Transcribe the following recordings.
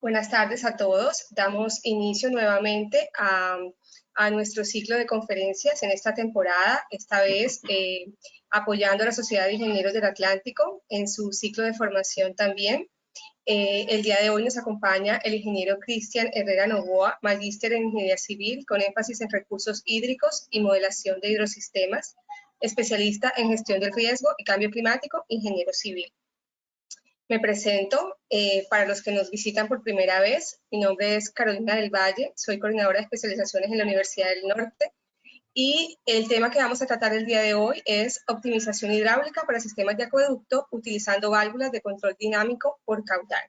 Buenas tardes a todos. Damos inicio nuevamente a nuestro ciclo de conferencias en esta temporada, esta vez apoyando a la Sociedad de Ingenieros del Atlántico en su ciclo de formación también. El día de hoy nos acompaña el ingeniero Cristian Herrera Novoa, magíster en Ingeniería Civil con énfasis en recursos hídricos y modelación de hidrosistemas, especialista en gestión del riesgo y cambio climático, ingeniero civil. Me presento, para los que nos visitan por primera vez, mi nombre es Carolina del Valle, soy coordinadora de especializaciones en la Universidad del Norte y el tema que vamos a tratar el día de hoy es optimización hidráulica para sistemas de acueducto utilizando válvulas de control dinámico por caudal.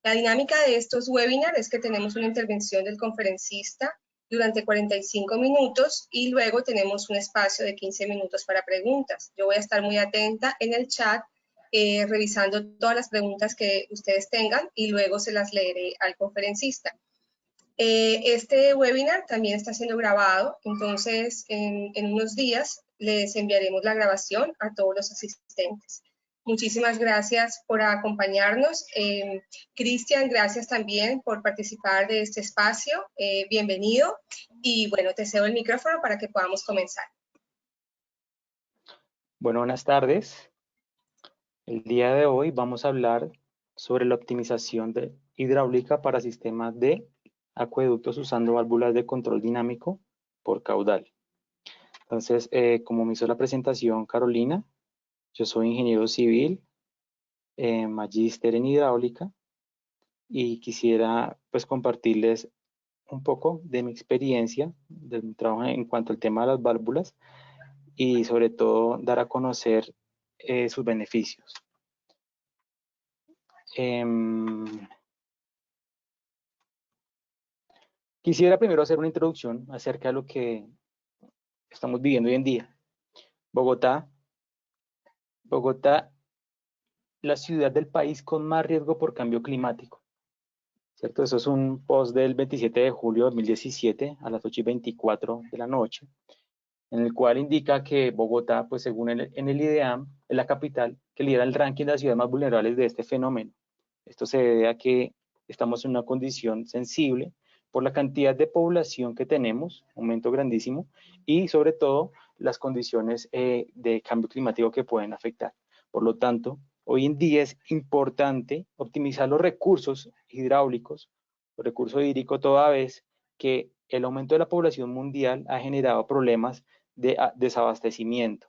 La dinámica de estos webinars es que tenemos una intervención del conferencista durante 45 minutos y luego tenemos un espacio de 15 minutos para preguntas. Yo voy a estar muy atenta en el chat revisando todas las preguntas que ustedes tengan y luego se las leeré al conferencista. Este webinar también está siendo grabado, entonces en unos días les enviaremos la grabación a todos los asistentes. Muchísimas gracias por acompañarnos. Cristian, gracias también por participar de este espacio. Bienvenido y bueno, te cedo el micrófono para que podamos comenzar. Bueno, buenas tardes. El día de hoy vamos a hablar sobre la optimización hidráulica para sistemas de acueductos usando válvulas de control dinámico por caudal. Entonces, como me hizo la presentación Carolina, yo soy ingeniero civil, magíster en hidráulica y quisiera pues compartirles un poco de mi experiencia, de mi trabajo en cuanto al tema de las válvulas y sobre todo dar a conocer sus beneficios. Quisiera primero hacer una introducción acerca de lo que estamos viviendo hoy en día. Bogotá, la ciudad del país con más riesgo por cambio climático. ¿Cierto? Eso es un post del 27 de julio de 2017 a las 8:24 de la noche, en el cual indica que Bogotá, pues según en el IDEAM, es la capital que lidera el ranking de las ciudades más vulnerables de este fenómeno. Esto se debe a que estamos en una condición sensible por la cantidad de población que tenemos, aumento grandísimo, y sobre todo las condiciones de cambio climático que pueden afectar. Por lo tanto, hoy en día es importante optimizar los recursos hidráulicos, el recurso hídrico, toda vez que el aumento de la población mundial ha generado problemas de desabastecimiento.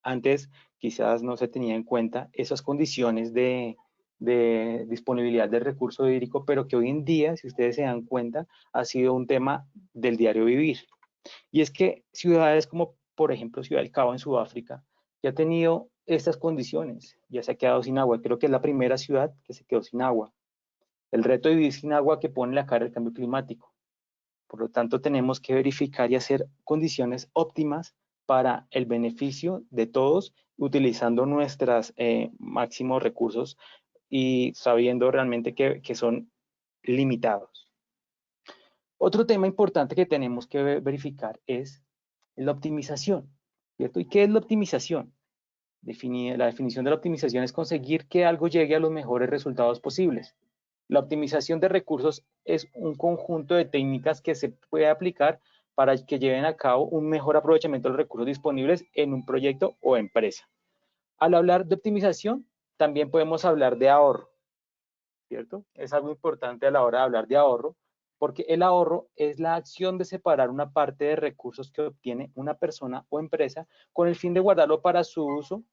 Antes quizás no se tenía en cuenta esas condiciones de disponibilidad del recurso hídrico, pero que hoy en día, si ustedes se dan cuenta, ha sido un tema del diario vivir. Y es que ciudades como, por ejemplo, Ciudad del Cabo en Sudáfrica, ya ha tenido estas condiciones, ya se ha quedado sin agua. Creo que es la primera ciudad que se quedó sin agua. El reto de vivir sin agua que pone la cara el cambio climático. Por lo tanto, tenemos que verificar y hacer condiciones óptimas para el beneficio de todos, utilizando nuestros máximos recursos y sabiendo realmente que son limitados. Otro tema importante que tenemos que verificar es la optimización, ¿cierto? ¿Y qué es la optimización? La definición de la optimización es conseguir que algo llegue a los mejores resultados posibles. La optimización de recursos es un conjunto de técnicas que se puede aplicar para que lleven a cabo un mejor aprovechamiento de los recursos disponibles en un proyecto o empresa. Al hablar de optimización, también podemos hablar de ahorro, ¿cierto? Es algo importante a la hora de hablar de ahorro, porque el ahorro es la acción de separar una parte de recursos que obtiene una persona o empresa con el fin de guardarlo para su uso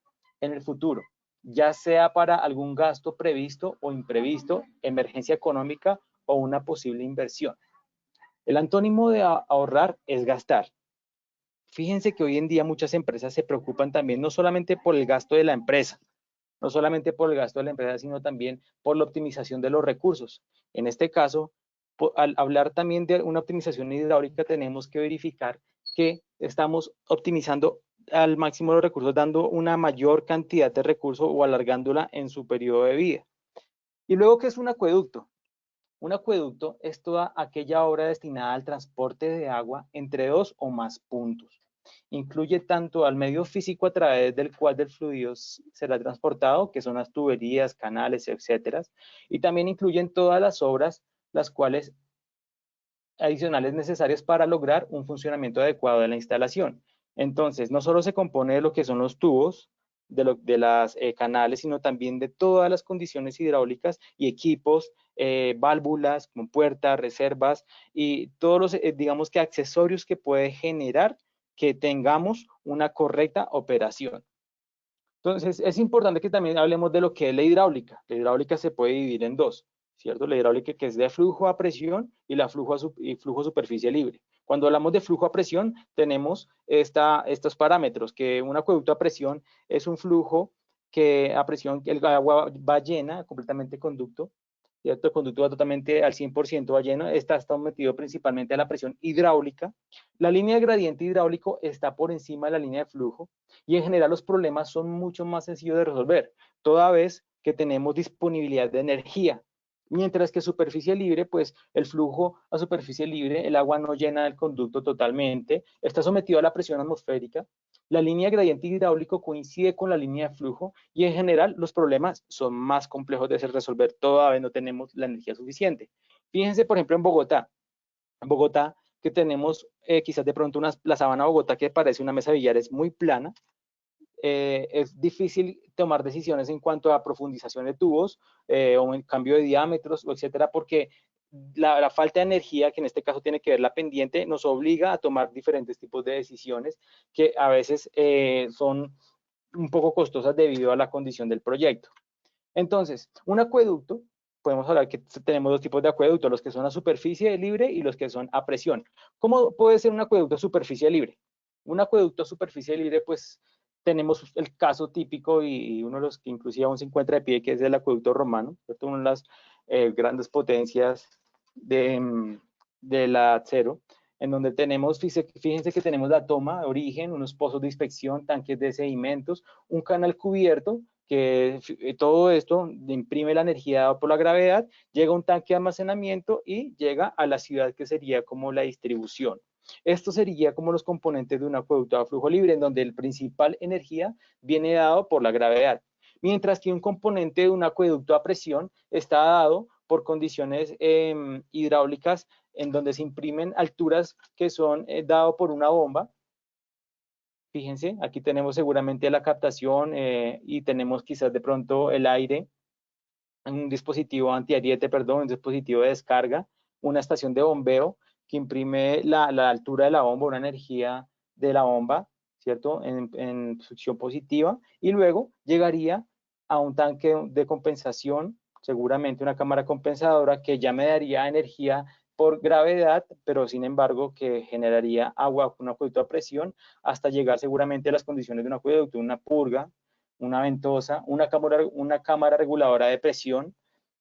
en el futuro, ya sea para algún gasto previsto o imprevisto, emergencia económica o una posible inversión. El antónimo de ahorrar es gastar. Fíjense que hoy en día muchas empresas se preocupan también no solamente por el gasto de la empresa, no solamente por el gasto de la empresa, sino también por la optimización de los recursos. En este caso, al hablar también de una optimización hidráulica, tenemos que verificar que estamos optimizando al máximo los recursos, dando una mayor cantidad de recursos o alargándola en su periodo de vida. Y luego, ¿qué es un acueducto? Un acueducto es toda aquella obra destinada al transporte de agua entre dos o más puntos. Incluye tanto al medio físico a través del cual el fluido será transportado, que son las tuberías, canales, etcétera, y también incluyen todas las obras, las cuales adicionales necesarias para lograr un funcionamiento adecuado de la instalación. Entonces, no solo se compone de lo que son los tubos, de las canales, sino también de todas las condiciones hidráulicas y equipos, válvulas, como puertas, reservas y todos los, digamos que accesorios que puede generar que tengamos una correcta operación. Entonces, es importante que también hablemos de lo que es la hidráulica. La hidráulica se puede dividir en dos, ¿cierto? La hidráulica que es de flujo a presión y la flujo a superficie libre. Cuando hablamos de flujo a presión, tenemos estos parámetros, que un acueducto a presión es un flujo que a presión, el agua va llena, completamente conducto, ¿cierto? El conducto va totalmente al 100% va lleno, está sometido principalmente a la presión hidráulica. La línea de gradiente hidráulico está por encima de la línea de flujo y en general los problemas son mucho más sencillos de resolver, toda vez que tenemos disponibilidad de energía. Mientras que superficie libre, pues el flujo a superficie libre, el agua no llena el conducto totalmente, está sometido a la presión atmosférica. La línea de gradiente hidráulico coincide con la línea de flujo y en general los problemas son más complejos de resolver toda vez no tenemos la energía suficiente. Fíjense, por ejemplo, en Bogotá. En Bogotá, que tenemos quizás de pronto la sabana de Bogotá que parece una mesa de billar, es muy plana. Es difícil tomar decisiones en cuanto a profundización de tubos o en cambio de diámetros, etcétera, porque la falta de energía, que en este caso tiene que ver la pendiente, nos obliga a tomar diferentes tipos de decisiones que a veces son un poco costosas debido a la condición del proyecto. Entonces, un acueducto, podemos hablar que tenemos dos tipos de acueductos, los que son a superficie libre y los que son a presión. ¿Cómo puede ser un acueducto a superficie libre? Un acueducto a superficie libre, pues tenemos el caso típico y uno de los que inclusive aún se encuentra de pie, que es el acueducto romano, ¿cierto? Una de las grandes potencias del acero, en donde tenemos, fíjense que tenemos la toma de origen, unos pozos de inspección, tanques de sedimentos, un canal cubierto, que todo esto imprime la energía dada por la gravedad, llega a un tanque de almacenamiento y llega a la ciudad, que sería como la distribución. Esto sería como los componentes de un acueducto a flujo libre, en donde el principal energía viene dado por la gravedad, mientras que un componente de un acueducto a presión está dado por condiciones hidráulicas en donde se imprimen alturas que son dado por una bomba. Fíjense, aquí tenemos seguramente la captación y tenemos quizás de pronto el aire, un dispositivo antiariete, perdón, un dispositivo de descarga, una estación de bombeo que imprime la altura de la bomba, una energía de la bomba, ¿cierto? En succión positiva, y luego llegaría a un tanque de compensación, seguramente una cámara compensadora que ya me daría energía por gravedad, pero sin embargo que generaría agua con un acueducto a presión hasta llegar seguramente a las condiciones de un acueducto, una purga, una ventosa, una cámara reguladora de presión,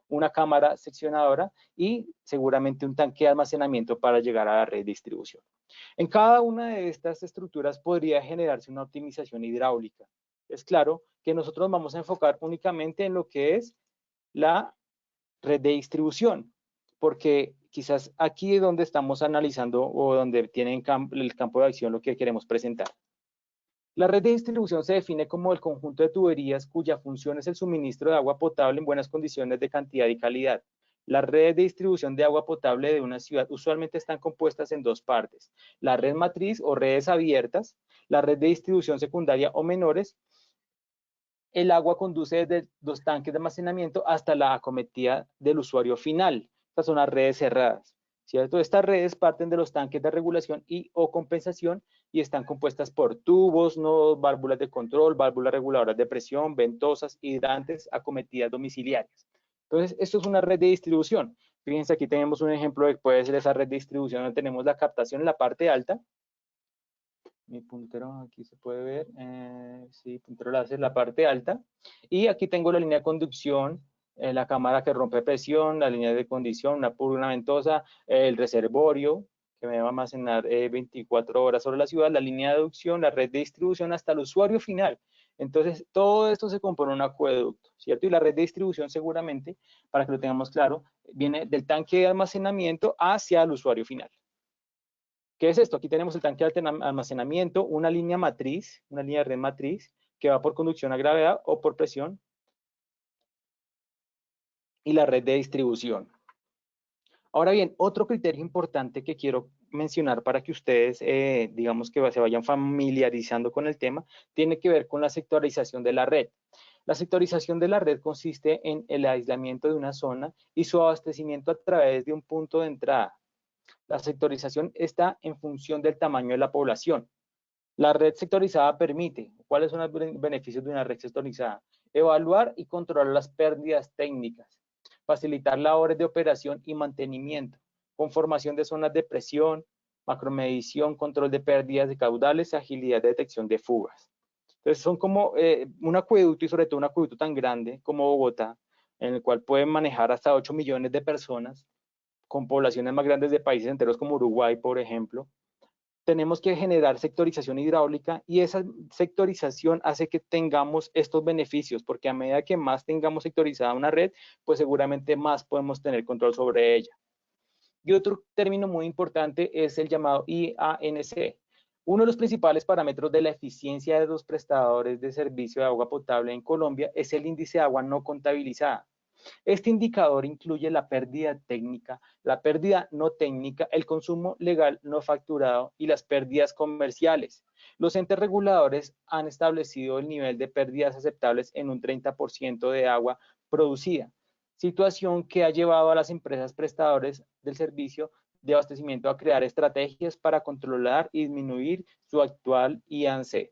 una cámara seccionadora y seguramente un tanque de almacenamiento para llegar a la red de distribución. En cada una de estas estructuras podría generarse una optimización hidráulica. Es claro que nosotros vamos a enfocar únicamente en lo que es la red de distribución, porque quizás aquí es donde estamos analizando o donde tiene el campo de acción lo que queremos presentar. La red de distribución se define como el conjunto de tuberías cuya función es el suministro de agua potable en buenas condiciones de cantidad y calidad. Las redes de distribución de agua potable de una ciudad usualmente están compuestas en dos partes: la red matriz o redes abiertas, la red de distribución secundaria o menores. El agua conduce desde los tanques de almacenamiento hasta la acometida del usuario final. Estas son las redes cerradas, ¿cierto? Estas redes parten de los tanques de regulación y o compensación y están compuestas por tubos, nodos, válvulas de control, válvulas reguladoras de presión, ventosas, hidrantes, acometidas domiciliarias. Entonces, esto es una red de distribución. Fíjense, aquí tenemos un ejemplo de que puede ser esa red de distribución donde tenemos la captación en la parte alta. Mi puntero aquí se puede ver, sí, puntero láser, la parte alta. Y aquí tengo la línea de conducción, la cámara que rompe presión, la línea de condición, una purga, una ventosa, el reservorio, que me va a almacenar 24 horas sobre la ciudad, la línea de aducción, la red de distribución hasta el usuario final. Entonces, todo esto se compone en un acueducto, ¿cierto? Y la red de distribución seguramente, para que lo tengamos claro, viene del tanque de almacenamiento hacia el usuario final. ¿Qué es esto? Aquí tenemos el tanque de almacenamiento, una línea matriz, una línea de red matriz, que va por conducción a gravedad o por presión, y la red de distribución. Ahora bien, otro criterio importante que quiero mencionar para que ustedes, digamos que se vayan familiarizando con el tema, tiene que ver con la sectorización de la red. La sectorización de la red consiste en el aislamiento de una zona y su abastecimiento a través de un punto de entrada. La sectorización está en función del tamaño de la población. La red sectorizada permite, ¿cuáles son los beneficios de una red sectorizada? Evaluar y controlar las pérdidas técnicas, facilitar labores de operación y mantenimiento, conformación de zonas de presión, macromedición, control de pérdidas de caudales, agilidad de detección de fugas. Entonces son como un acueducto, y sobre todo un acueducto tan grande como Bogotá, en el cual pueden manejar hasta 8 millones de personas, con poblaciones más grandes de países enteros como Uruguay, por ejemplo. Tenemos que generar sectorización hidráulica, y esa sectorización hace que tengamos estos beneficios, porque a medida que más tengamos sectorizada una red, pues seguramente más podemos tener control sobre ella. Y otro término muy importante es el llamado IANC. Uno de los principales parámetros de la eficiencia de los prestadores de servicio de agua potable en Colombia es el índice de agua no contabilizada. Este indicador incluye la pérdida técnica, la pérdida no técnica, el consumo legal no facturado y las pérdidas comerciales. Los entes reguladores han establecido el nivel de pérdidas aceptables en un 30% de agua producida, situación que ha llevado a las empresas prestadoras del servicio de abastecimiento a crear estrategias para controlar y disminuir su actual IANC,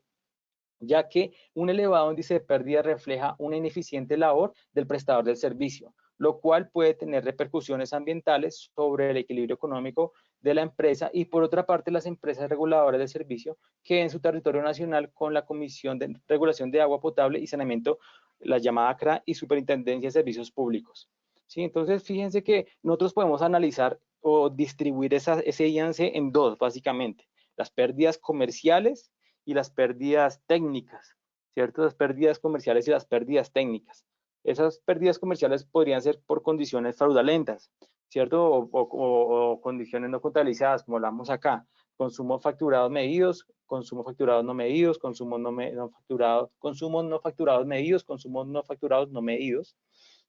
ya que un elevado índice de pérdida refleja una ineficiente labor del prestador del servicio, lo cual puede tener repercusiones ambientales sobre el equilibrio económico de la empresa. Y por otra parte, las empresas reguladoras del servicio, que en su territorio nacional, con la Comisión de Regulación de Agua Potable y Saneamiento, la llamada CRA, y Superintendencia de Servicios Públicos. ¿Sí? Entonces, fíjense que nosotros podemos analizar o distribuir ese IANC en dos, básicamente: las pérdidas comerciales y las pérdidas técnicas, ¿cierto? Las pérdidas comerciales y las pérdidas técnicas. Esas pérdidas comerciales podrían ser por condiciones fraudulentas, ¿cierto? O condiciones no contabilizadas, como hablamos acá: consumos facturados medidos, consumos facturados no medidos, consumos no facturados, consumos no facturados medidos, consumos no facturados no medidos,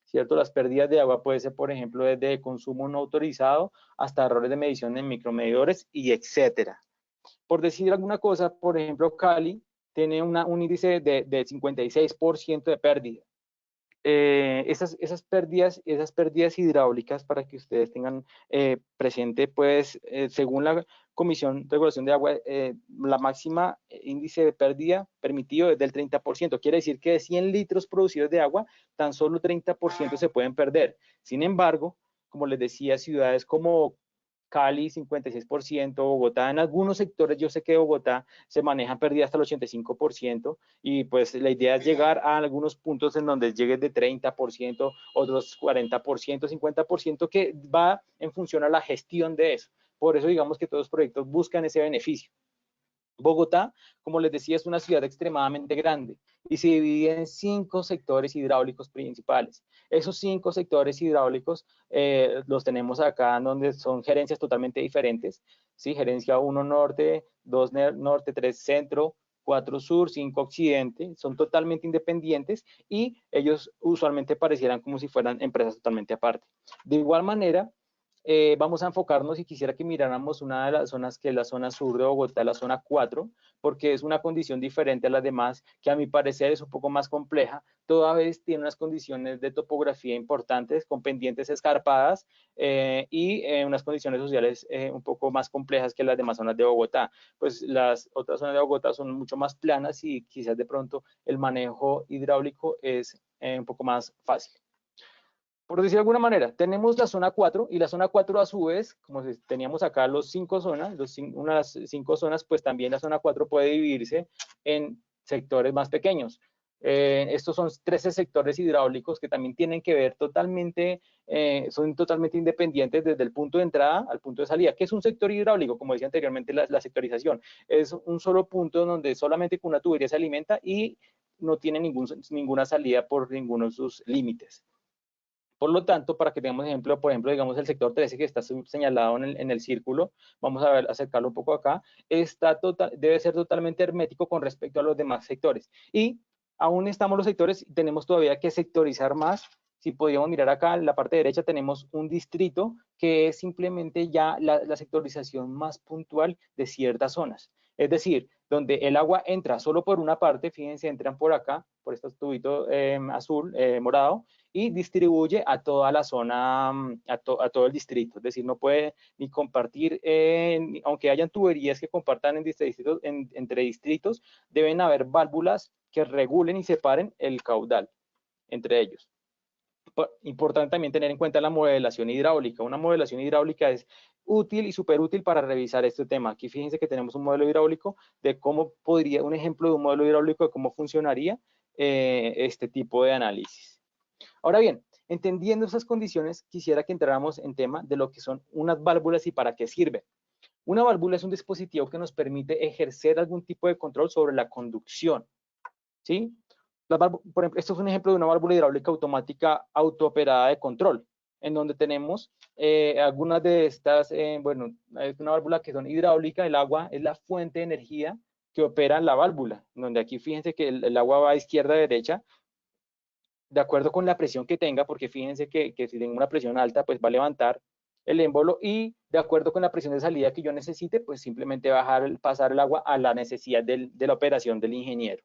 ¿cierto? Las pérdidas de agua puede ser, por ejemplo, desde consumo no autorizado hasta errores de medición en micromedidores, y etcétera. Por decir alguna cosa, por ejemplo, Cali tiene un índice de 56% de pérdida. Esas pérdidas hidráulicas, para que ustedes tengan presente, pues según la Comisión de Regulación de Agua, la máxima índice de pérdida permitido es del 30%. Quiere decir que de 100 litros producidos de agua, tan solo 30% se pueden perder. Sin embargo, como les decía, ciudades como Cali 56%, Bogotá en algunos sectores, yo sé que Bogotá se maneja pérdidas hasta el 85%, y pues la idea es llegar a algunos puntos en donde llegue de 30%, otros 40%, 50%, que va en función a la gestión de eso. Por eso digamos que todos los proyectos buscan ese beneficio. Bogotá, como les decía, es una ciudad extremadamente grande y se divide en 5 sectores hidráulicos principales. Esos 5 sectores hidráulicos los tenemos acá, donde son gerencias totalmente diferentes, ¿sí? Gerencia 1 norte, 2 norte, 3 centro, 4 sur, 5 occidente. Son totalmente independientes y ellos usualmente parecieran como si fueran empresas totalmente aparte. De igual manera, vamos a enfocarnos, y quisiera que miráramos una de las zonas, que es la zona sur de Bogotá, la zona 4, porque es una condición diferente a las demás, que a mi parecer es un poco más compleja. Toda vez tiene unas condiciones de topografía importantes, con pendientes escarpadas, y unas condiciones sociales un poco más complejas que las demás zonas de Bogotá. Pues las otras zonas de Bogotá son mucho más planas, y quizás de pronto el manejo hidráulico es un poco más fácil. Por decir de alguna manera, tenemos la zona 4, y la zona 4 a su vez, como teníamos acá los 5 zonas, unas 5 zonas, pues también la zona 4 puede dividirse en sectores más pequeños. Estos son 13 sectores hidráulicos que también tienen que ver totalmente, son totalmente independientes desde el punto de entrada al punto de salida. ¿Qué es un sector hidráulico? Como decía anteriormente, la sectorización. Es un solo punto donde solamente con una tubería se alimenta y no tiene ninguna salida por ninguno de sus límites. Por lo tanto, para que tengamos ejemplo, por ejemplo, digamos el sector 13 que está señalado en el círculo, vamos a ver, acercarlo un poco acá, debe ser totalmente hermético con respecto a los demás sectores. Y aún estamos los sectores, tenemos todavía que sectorizar más. Si podríamos mirar acá en la parte derecha, tenemos un distrito que es simplemente ya la sectorización más puntual de ciertas zonas. Es decir, donde el agua entra solo por una parte, fíjense, entran por acá, por este tubito azul, morado, y distribuye a toda la zona, a todo el distrito. Es decir, no puede ni compartir, aunque hayan tuberías que compartan entre distritos, deben haber válvulas que regulen y separen el caudal entre ellos. Importante también tener en cuenta la modelación hidráulica. Una modelación hidráulica es útil y súper útil para revisar este tema. Aquí fíjense que tenemos un modelo hidráulico de cómo podría, un ejemplo de un modelo hidráulico de cómo funcionaría este tipo de análisis. Ahora bien, entendiendo esas condiciones, quisiera que entráramos en tema de lo que son unas válvulas y para qué sirven. Una válvula es un dispositivo que nos permite ejercer algún tipo de control sobre la conducción, ¿sí? Por ejemplo, esto es un ejemplo de una válvula hidráulica automática autooperada de control, en donde tenemos algunas de estas, bueno, es una válvula que son hidráulica, el agua es la fuente de energía que opera la válvula, donde aquí fíjense que el agua va de izquierda a derecha, de acuerdo con la presión que tenga, porque fíjense que si tengo una presión alta, pues va a levantar el émbolo y de acuerdo con la presión de salida que yo necesite, pues simplemente pasar el agua a la necesidad de la operación del ingeniero.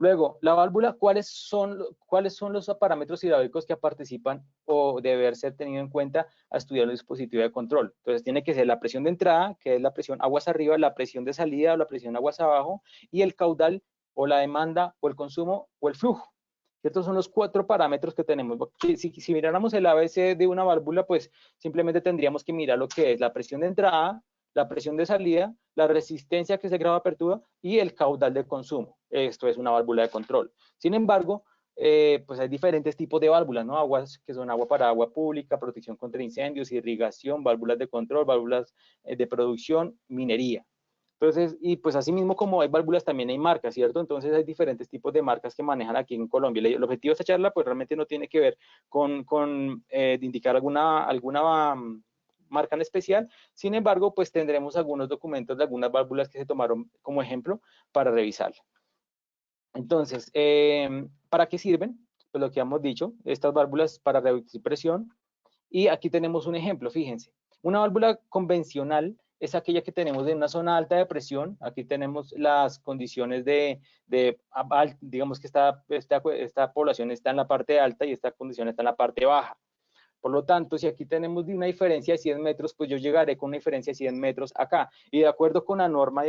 Luego, la válvula, ¿cuáles son los parámetros hidráulicos que participan o deber ser tenido en cuenta a estudiar el dispositivo de control? Entonces, tiene que ser la presión de entrada, que es la presión aguas arriba, la presión de salida o la presión aguas abajo, y el caudal o la demanda o el consumo o el flujo. Estos son los 4 parámetros que tenemos. Si miráramos el ABC de una válvula, pues simplemente tendríamos que mirar lo que es la presión de entrada, la presión de salida, la resistencia que es el grado de apertura y el caudal de consumo. Esto es una válvula de control. Sin embargo, pues hay diferentes tipos de válvulas, ¿no? Aguas que son agua para agua pública, protección contra incendios, irrigación, válvulas de control, válvulas de producción, minería. Entonces, y pues así mismo como hay válvulas, también hay marcas, ¿cierto? Entonces hay diferentes tipos de marcas que manejan aquí en Colombia. El objetivo de esta charla, pues realmente no tiene que ver con indicar alguna marca en especial. Sin embargo, pues tendremos algunos documentos de algunas válvulas que se tomaron como ejemplo para revisar. Entonces, ¿para qué sirven? Pues lo que hemos dicho, estas válvulas para reducir presión. Y aquí tenemos un ejemplo, fíjense. Una válvula convencional es aquella que tenemos en una zona alta de presión. Aquí tenemos las condiciones digamos que esta población está en la parte alta y esta condición está en la parte baja. Por lo tanto, si aquí tenemos una diferencia de 100 metros, pues yo llegaré con una diferencia de 100 metros acá. Y de acuerdo con la norma,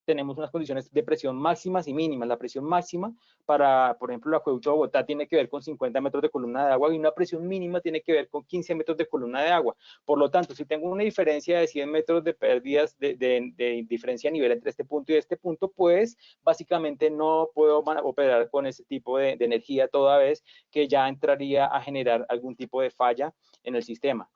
tenemos unas condiciones de presión máximas y mínimas. La presión máxima para, por ejemplo, el acueducto de Bogotá tiene que ver con 50 metros de columna de agua y una presión mínima tiene que ver con 15 metros de columna de agua. Por lo tanto, si tengo una diferencia de 100 metros de pérdidas de diferencia de nivel entre este punto y este punto, pues básicamente no puedo operar con ese tipo de energía toda vez que ya entraría a generar algún tipo de falla en el sistema.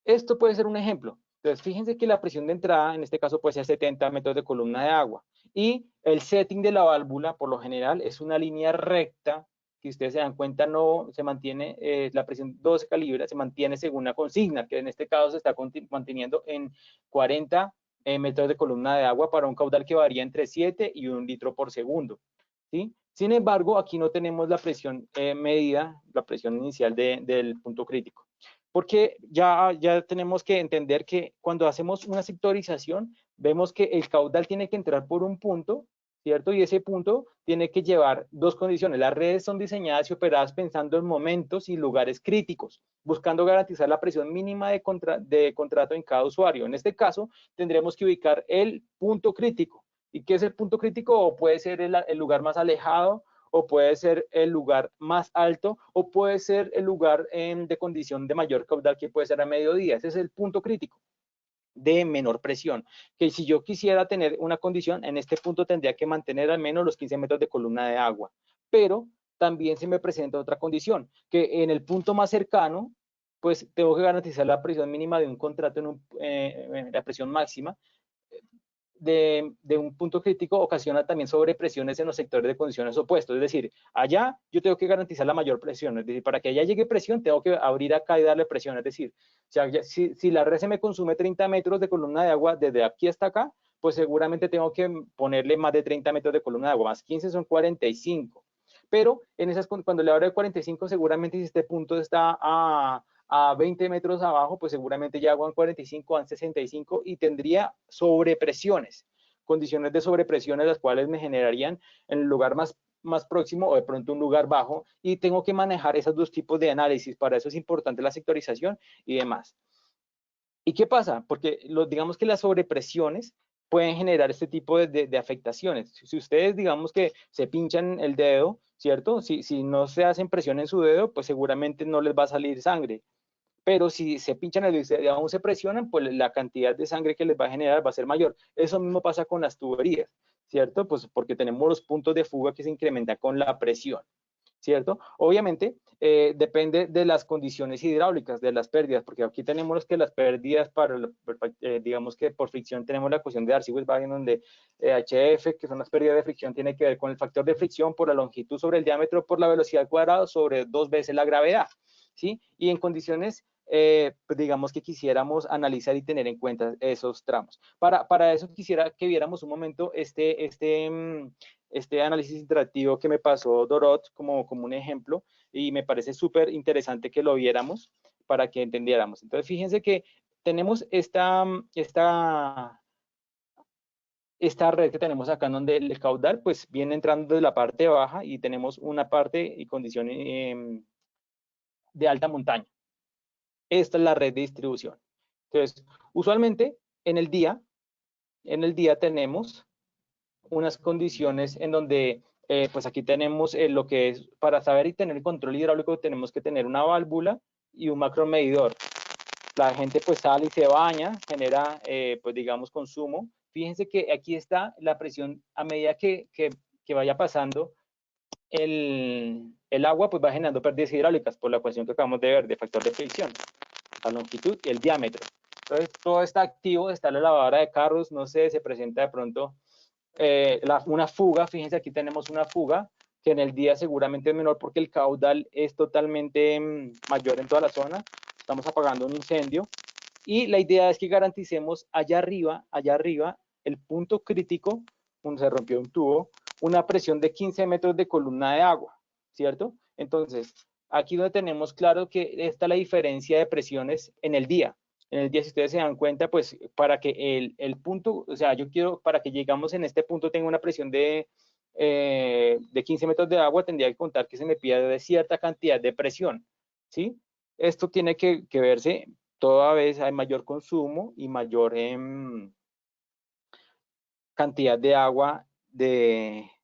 Esto puede ser un ejemplo. Entonces, fíjense que la presión de entrada, en este caso, puede ser 70 metros de columna de agua. Y el setting de la válvula, por lo general, es una línea recta, que ustedes se dan cuenta, no se mantiene, la presión 12 calibras se mantiene según la consigna, que en este caso se está manteniendo en 40 metros de columna de agua para un caudal que varía entre 7 y 1 litro por segundo. ¿Sí? Sin embargo, aquí no tenemos la presión medida, la presión inicial del punto crítico. Porque ya tenemos que entender que cuando hacemos una sectorización, vemos que el caudal tiene que entrar por un punto, ¿cierto? Y ese punto tiene que llevar 2 condiciones. Las redes son diseñadas y operadas pensando en momentos y lugares críticos, buscando garantizar la presión mínima de contrato en cada usuario. En este caso, tendremos que ubicar el punto crítico. ¿Y qué es el punto crítico? O puede ser el lugar más alejado, o puede ser el lugar más alto, o puede ser el lugar de condición de mayor caudal, que puede ser a mediodía. Ese es el punto crítico de menor presión, que si yo quisiera tener una condición, en este punto tendría que mantener al menos los 15 metros de columna de agua, pero también se me presenta otra condición, que en el punto más cercano, pues tengo que garantizar la presión mínima de un contrato en la presión máxima, de un punto crítico ocasiona también sobrepresiones en los sectores de condiciones opuestos. Es decir, allá yo tengo que garantizar la mayor presión. Es decir, para que allá llegue presión, tengo que abrir acá y darle presión. Es decir, si la red se me consume 30 metros de columna de agua desde aquí hasta acá, pues seguramente tengo que ponerle más de 30 metros de columna de agua. Más 15 son 45. Pero en esas, cuando le abro de 45, seguramente si este punto está a 20 metros abajo, pues seguramente ya van 45, van 65 y tendría sobrepresiones, condiciones de sobrepresiones las cuales me generarían en el lugar más próximo o de pronto un lugar bajo, y tengo que manejar esos dos tipos de análisis. Para eso es importante la sectorización y demás. ¿Y qué pasa? Porque digamos que las sobrepresiones pueden generar este tipo de afectaciones. Si ustedes, digamos que se pinchan el dedo, ¿cierto? Si no se hacen presión en su dedo, pues seguramente no les va a salir sangre. Pero si se pinchan el dedo y aún se presionan, pues la cantidad de sangre que les va a generar va a ser mayor. Eso mismo pasa con las tuberías, ¿cierto? Pues porque tenemos los puntos de fuga que se incrementan con la presión, ¿cierto? Obviamente depende de las condiciones hidráulicas, de las pérdidas, porque aquí tenemos que las pérdidas digamos que por fricción tenemos la ecuación de Darcy-Weisbach, donde HF, que son las pérdidas de fricción, tiene que ver con el factor de fricción por la longitud sobre el diámetro por la velocidad al cuadrado sobre 2 veces la gravedad, ¿sí? Y en condiciones pues digamos que quisiéramos analizar y tener en cuenta esos tramos. Para eso quisiera que viéramos un momento este análisis interactivo que me pasó Dorot como un ejemplo, y me parece súper interesante que lo viéramos para que entendiéramos. Entonces, fíjense que tenemos esta red que tenemos acá, en donde el caudal pues viene entrando de la parte baja y tenemos una parte y condición de alta montaña. Esta es la red de distribución. Entonces, usualmente en el día tenemos unas condiciones en donde, pues aquí tenemos lo que es, para saber y tener control hidráulico, tenemos que tener una válvula y un macromedidor. La gente pues sale y se baña, genera, pues digamos, consumo. Fíjense que aquí está la presión a medida que vaya pasando el agua, pues va generando pérdidas hidráulicas por la ecuación que acabamos de ver de factor de fricción, la longitud y el diámetro. Entonces, todo está activo, está la lavadora de carros, no sé, se presenta de pronto una fuga. Fíjense, aquí tenemos una fuga que en el día seguramente es menor porque el caudal es totalmente mayor en toda la zona. Estamos apagando un incendio y la idea es que garanticemos allá arriba, el punto crítico, donde se rompió un tubo, una presión de 15 metros de columna de agua, ¿cierto? Entonces, aquí donde tenemos claro que está la diferencia de presiones en el día. En el día, si ustedes se dan cuenta, pues para que el punto, o sea, yo quiero, para que llegamos en este punto, tenga una presión de 15 metros de agua, tendría que contar que se me pida de cierta cantidad de presión, ¿sí? Esto tiene que verse, toda vez hay mayor consumo y mayor cantidad de agua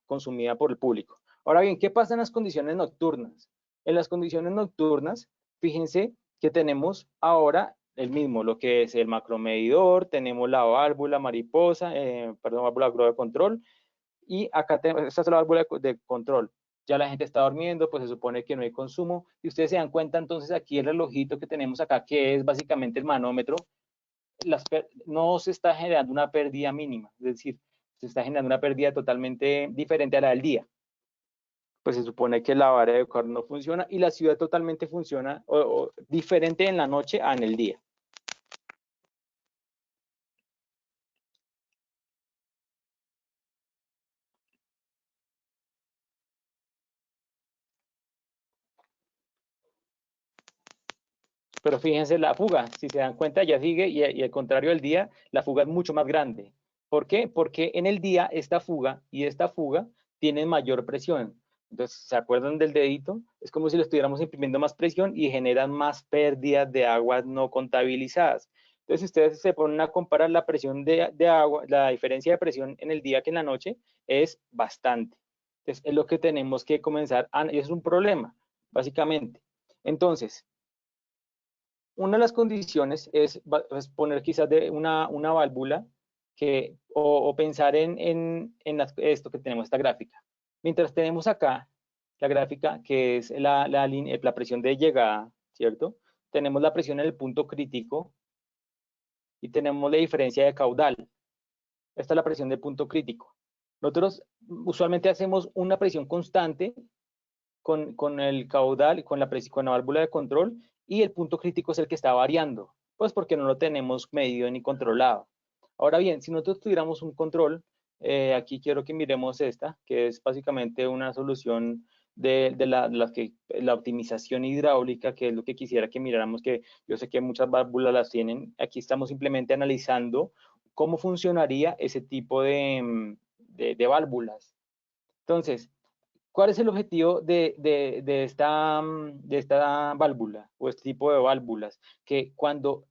consumida por el público. Ahora bien, ¿qué pasa en las condiciones nocturnas? En las condiciones nocturnas, fíjense que tenemos ahora el mismo, lo que es el macromedidor, tenemos la válvula mariposa, válvula de control, y acá tenemos, esta es la válvula de control. Ya la gente está durmiendo, pues se supone que no hay consumo, y ustedes se dan cuenta entonces aquí el relojito que tenemos acá, que es básicamente el manómetro, no se está generando una pérdida mínima, es decir, se está generando una pérdida totalmente diferente a la del día. Pues se supone que la vara de carro no funciona y la ciudad totalmente funciona o diferente en la noche a en el día. Pero fíjense la fuga, si se dan cuenta ya sigue y al contrario del día, la fuga es mucho más grande. ¿Por qué? Porque en el día esta fuga tienen mayor presión. Entonces, ¿se acuerdan del dedito? Es como si le estuviéramos imprimiendo más presión y generan más pérdidas de aguas no contabilizadas. Entonces, si ustedes se ponen a comparar la presión de agua, la diferencia de presión en el día que en la noche es bastante. Entonces, es lo que tenemos que comenzar y es un problema, básicamente. Entonces, una de las condiciones es poner quizás de una válvula o pensar en esto que tenemos, esta gráfica. Mientras tenemos acá la gráfica que es la presión de llegada, ¿cierto? Tenemos la presión en el punto crítico y tenemos la diferencia de caudal. Esta es la presión de punto crítico. Nosotros usualmente hacemos una presión constante con el caudal, con la válvula de control, y el punto crítico es el que está variando, pues porque no lo tenemos medido ni controlado. Ahora bien, si nosotros tuviéramos un control, aquí quiero que miremos esta, que es básicamente una solución de la optimización hidráulica, que es lo que quisiera que miráramos, que yo sé que muchas válvulas las tienen. Aquí estamos simplemente analizando cómo funcionaría ese tipo de válvulas. Entonces, ¿cuál es el objetivo de esta válvula o este tipo de válvulas? Que cuando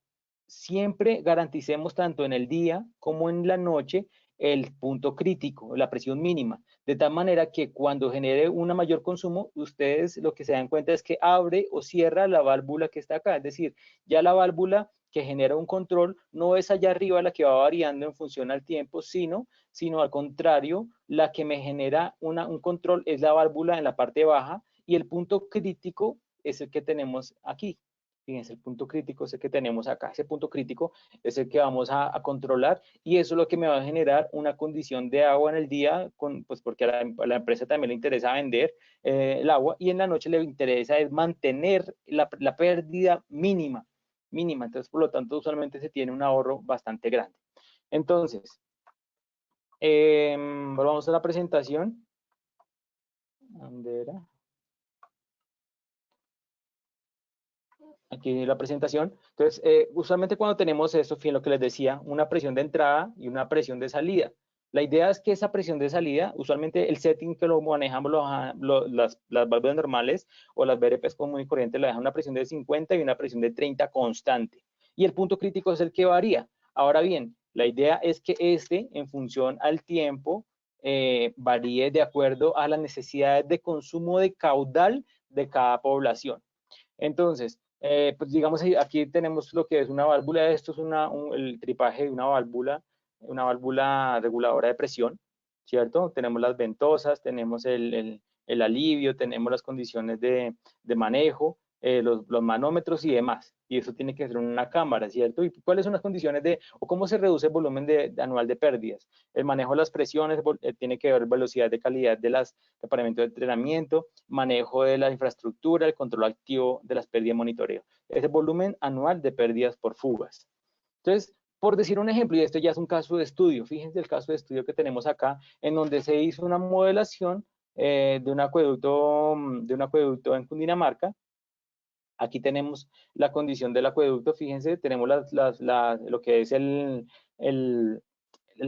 siempre garanticemos tanto en el día como en la noche el punto crítico, la presión mínima, de tal manera que cuando genere un mayor consumo, ustedes lo que se dan cuenta es que abre o cierra la válvula que está acá, es decir, ya la válvula que genera un control no es allá arriba la que va variando en función al tiempo, sino al contrario, la que me genera un control es la válvula en la parte baja, y el punto crítico es el que tenemos aquí. Fíjense, el punto crítico es el que tenemos acá. Ese punto crítico es el que vamos a controlar, y eso es lo que me va a generar una condición de agua en el día, pues porque a la empresa también le interesa vender el agua, y en la noche le interesa es mantener la pérdida mínima. Entonces, por lo tanto, usualmente se tiene un ahorro bastante grande. Entonces, volvamos a la presentación. ¿Dónde era? Aquí la presentación. Entonces, usualmente cuando tenemos esto, lo que les decía, una presión de entrada y una presión de salida. La idea es que esa presión de salida, usualmente el setting que lo manejamos las válvulas normales o las VRPs común y corriente, le dejan una presión de 50 y una presión de 30 constante. Y el punto crítico es el que varía. Ahora bien, la idea es que en función al tiempo, varíe de acuerdo a las necesidades de consumo de caudal de cada población. Entonces, pues digamos, aquí tenemos lo que es una válvula. Esto es el tripaje de una válvula reguladora de presión, ¿cierto? Tenemos las ventosas, tenemos el alivio, tenemos las condiciones de manejo, los manómetros y demás. Y eso tiene que ser una cámara, ¿cierto? ¿Y cuáles son las condiciones o cómo se reduce el volumen anual de pérdidas? El manejo de las presiones tiene que ver velocidad de calidad de las departamentos de entrenamiento, manejo de la infraestructura, el control activo de las pérdidas de monitoreo. Es el volumen anual de pérdidas por fugas. Entonces, por decir un ejemplo, y esto ya es un caso de estudio, fíjense el caso de estudio que tenemos acá, en donde se hizo una modelación de un acueducto en Cundinamarca. Aquí tenemos la condición del acueducto. Fíjense, tenemos lo que es el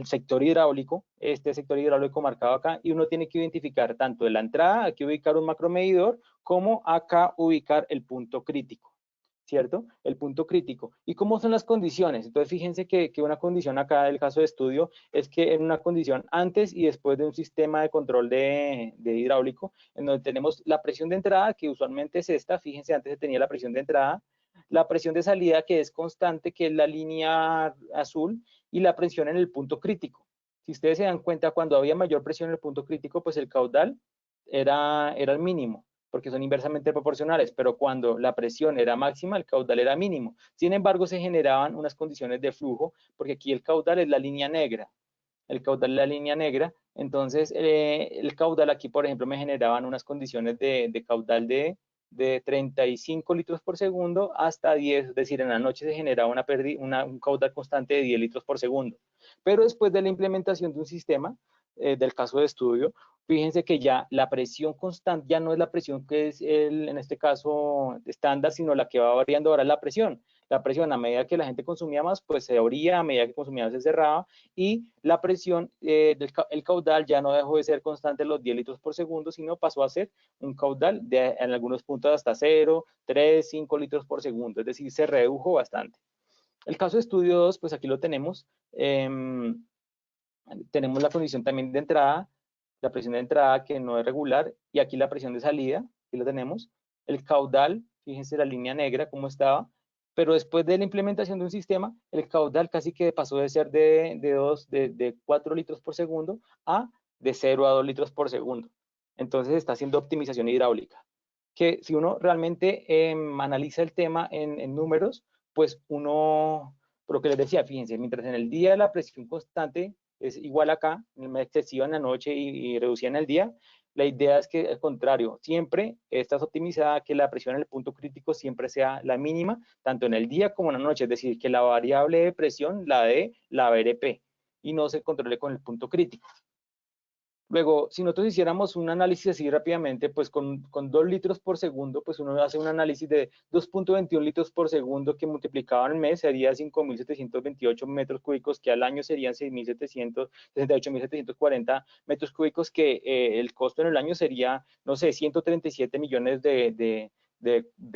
sector hidráulico, este sector hidráulico marcado acá, y uno tiene que identificar tanto en la entrada, aquí ubicar un macromedidor, como acá ubicar el punto crítico, ¿cierto? El punto crítico. ¿Y cómo son las condiciones? Entonces, fíjense que una condición acá del caso de estudio es que en una condición antes y después de un sistema de control de hidráulico, en donde tenemos la presión de entrada, que usualmente es esta. Fíjense, antes se tenía la presión de entrada, la presión de salida, que es constante, que es la línea azul, y la presión en el punto crítico. Si ustedes se dan cuenta, cuando había mayor presión en el punto crítico, pues el caudal era el mínimo, porque son inversamente proporcionales, pero cuando la presión era máxima, el caudal era mínimo. Sin embargo, se generaban unas condiciones de flujo, porque aquí el caudal es la línea negra. El caudal es la línea negra. Entonces, el caudal aquí, por ejemplo, me generaban unas condiciones de caudal de 35 litros por segundo hasta 10, es decir, en la noche se generaba un caudal constante de 10 litros por segundo. Pero después de la implementación de un sistema, del caso de estudio, fíjense que ya la presión constante ya no es la presión que es en este caso estándar, sino la que va variando ahora es la presión. La presión, a medida que la gente consumía más, pues se abría, a medida que consumía más se cerraba, y la presión, el caudal ya no dejó de ser constante los 10 litros por segundo, sino pasó a ser un caudal en algunos puntos hasta 0, 3, 5 litros por segundo, es decir, se redujo bastante. El caso de estudio 2, pues aquí lo tenemos. Tenemos la condición también de entrada, la presión de entrada que no es regular, y aquí la presión de salida, aquí lo tenemos. El caudal, fíjense la línea negra cómo estaba, pero después de la implementación de un sistema, el caudal casi que pasó de ser de 4 litros por segundo a de 0 a 2 litros por segundo. Entonces está haciendo optimización hidráulica, que si uno realmente analiza el tema en números, pues uno, por lo que les decía, fíjense, mientras en el día la presión constante es igual acá, excesiva en la noche y reducida en el día. La idea es que, al contrario, siempre estás optimizada, que la presión en el punto crítico siempre sea la mínima, tanto en el día como en la noche, es decir, que la variable de presión la dé la VRP y no se controle con el punto crítico. Luego, si nosotros hiciéramos un análisis así rápidamente, pues con 2 litros por segundo, pues uno hace un análisis de 2.21 litros por segundo que multiplicado en el mes sería 5.728 metros cúbicos, que al año serían 6.740 metros cúbicos, que el costo en el año sería, no sé, 137 millones de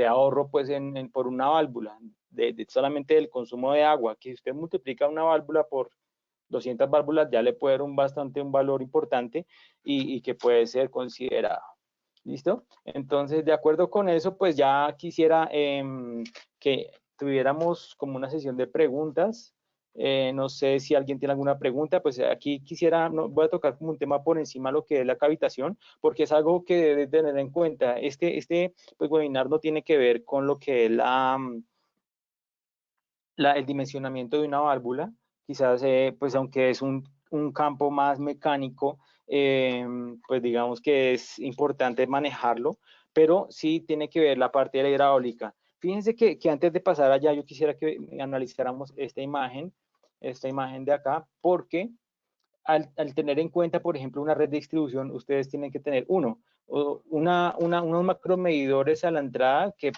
ahorro pues por una válvula, solamente del consumo de agua, que si usted multiplica una válvula por 200 válvulas ya le puede dar un valor importante y que puede ser considerado. ¿Listo? Entonces, de acuerdo con eso, pues ya quisiera que tuviéramos como una sesión de preguntas. No sé si alguien tiene alguna pregunta, pues aquí quisiera, voy a tocar como un tema por encima lo que es la cavitación, porque es algo que debe tener en cuenta. Este pues, webinar no tiene que ver con lo que es el dimensionamiento de una válvula, quizás, pues aunque es un campo más mecánico, pues digamos que es importante manejarlo, pero sí tiene que ver la parte de la hidráulica. Fíjense que antes de pasar allá, yo quisiera que analizáramos esta imagen de acá, porque al tener en cuenta, por ejemplo, una red de distribución, ustedes tienen que tener unos macromedidores a la entrada que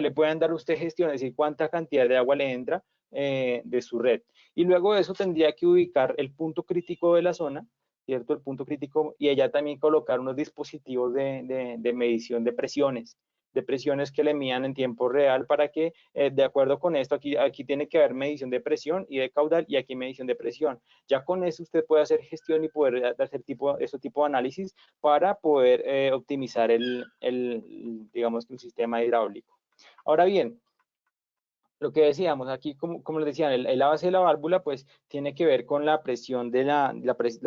le puedan dar a usted gestión, es decir, cuánta cantidad de agua le entra de su red. Y luego de eso tendría que ubicar el punto crítico de la zona, ¿cierto? El punto crítico, y allá también colocar unos dispositivos de medición de presiones que le midan en tiempo real para que, de acuerdo con esto, aquí tiene que haber medición de presión y de caudal, y aquí medición de presión. Ya con eso usted puede hacer gestión y poder hacer ese tipo de análisis para poder optimizar digamos, el sistema hidráulico. Ahora bien, lo que decíamos aquí, como les decía, la base de la válvula, pues tiene que ver con la presión la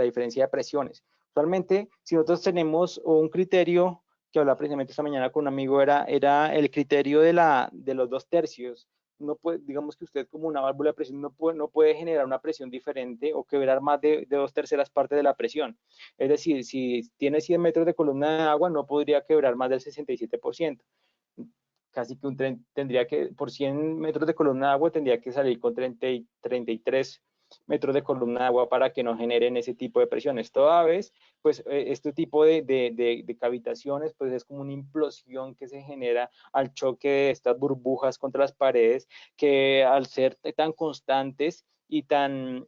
diferencia de presiones. Actualmente, si nosotros tenemos un criterio que hablaba precisamente esta mañana con un amigo, era el criterio de los 2/3. No puede, digamos que usted como una válvula de presión no puede generar una presión diferente o quebrar más de 2/3 partes de la presión. Es decir, si tiene 100 metros de columna de agua, no podría quebrar más del 67%. Casi que tendría que, por 100 metros de columna de agua, tendría que salir con 33 metros de columna de agua para que no generen ese tipo de presiones. Toda vez, pues este tipo de cavitaciones, pues es como una implosión que se genera al choque de estas burbujas contra las paredes, que al ser tan constantes y tan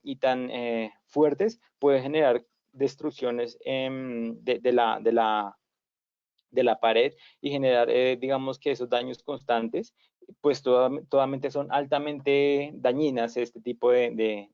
fuertes, puede generar destrucciones de la pared y generar, digamos que esos daños constantes, pues totalmente son altamente dañinas este tipo de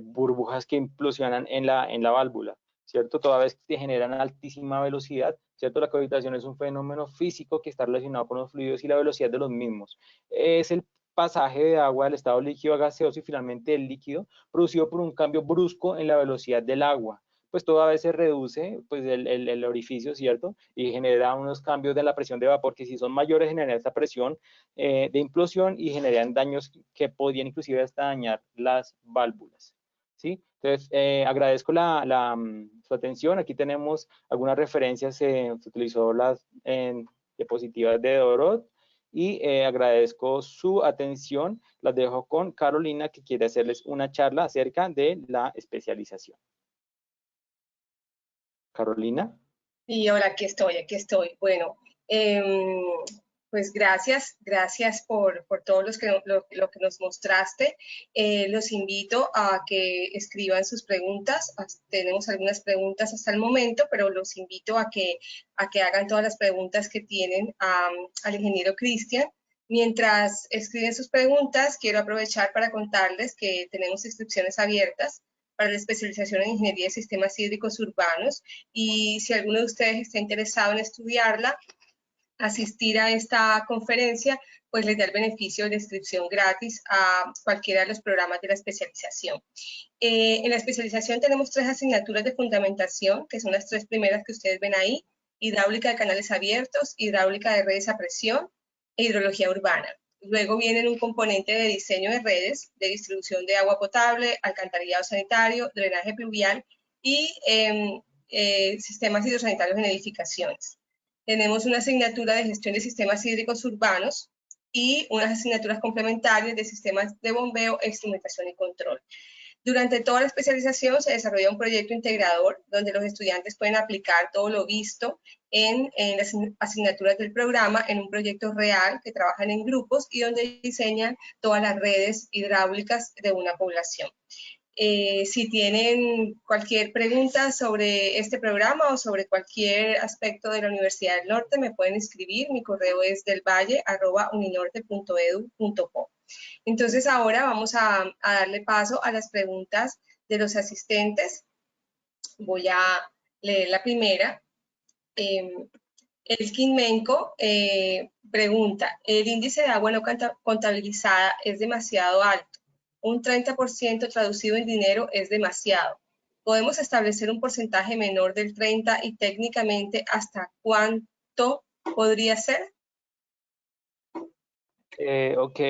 burbujas que implosionan en la válvula, ¿cierto? Toda vez que generan altísima velocidad, ¿cierto? La cavitación es un fenómeno físico que está relacionado con los fluidos y la velocidad de los mismos. Es el pasaje de agua del estado líquido a gaseoso y finalmente el líquido, producido por un cambio brusco en la velocidad del agua. Pues toda vez se reduce pues el orificio, ¿cierto? Y genera unos cambios de la presión de vapor que si son mayores generan esta presión de implosión y generan daños que podrían inclusive hasta dañar las válvulas. ¿Sí? Entonces, agradezco su atención. Aquí tenemos algunas referencias, se utilizó las diapositivas de Dorot y agradezco su atención. Las dejo con Carolina, que quiere hacerles una charla acerca de la especialización. Carolina. Y ahora aquí estoy. Bueno, pues gracias por todo lo que nos mostraste. Los invito a que escriban sus preguntas. Tenemos algunas preguntas hasta el momento, pero los invito a que hagan todas las preguntas que tienen al ingeniero Cristian. Mientras escriben sus preguntas, quiero aprovechar para contarles que tenemos inscripciones abiertas para la especialización en Ingeniería de Sistemas Hídricos Urbanos, y si alguno de ustedes está interesado en estudiarla, asistir a esta conferencia, pues les da el beneficio de inscripción gratis a cualquiera de los programas de la especialización. En la especialización tenemos 3 asignaturas de fundamentación, que son las 3 primeras que ustedes ven ahí: hidráulica de canales abiertos, hidráulica de redes a presión e hidrología urbana. Luego viene un componente de diseño de redes, de distribución de agua potable, alcantarillado sanitario, drenaje pluvial y sistemas hidrosanitarios en edificaciones. Tenemos una asignatura de gestión de sistemas hídricos urbanos y unas asignaturas complementarias de sistemas de bombeo, instrumentación y control. Durante toda la especialización se desarrolla un proyecto integrador donde los estudiantes pueden aplicar todo lo visto en las asignaturas del programa en un proyecto real que trabajan en grupos y donde diseñan todas las redes hidráulicas de una población. Si tienen cualquier pregunta sobre este programa o sobre cualquier aspecto de la Universidad del Norte, me pueden escribir. Mi correo es delvalle@uninorte.edu.co. Entonces ahora vamos a darle paso a las preguntas de los asistentes. Voy a leer la primera. Elkin Menko pregunta, ¿el índice de agua no contabilizada es demasiado alto? Un 30% traducido en dinero es demasiado. ¿Podemos establecer un porcentaje menor del 30 y técnicamente hasta cuánto podría ser? Ok,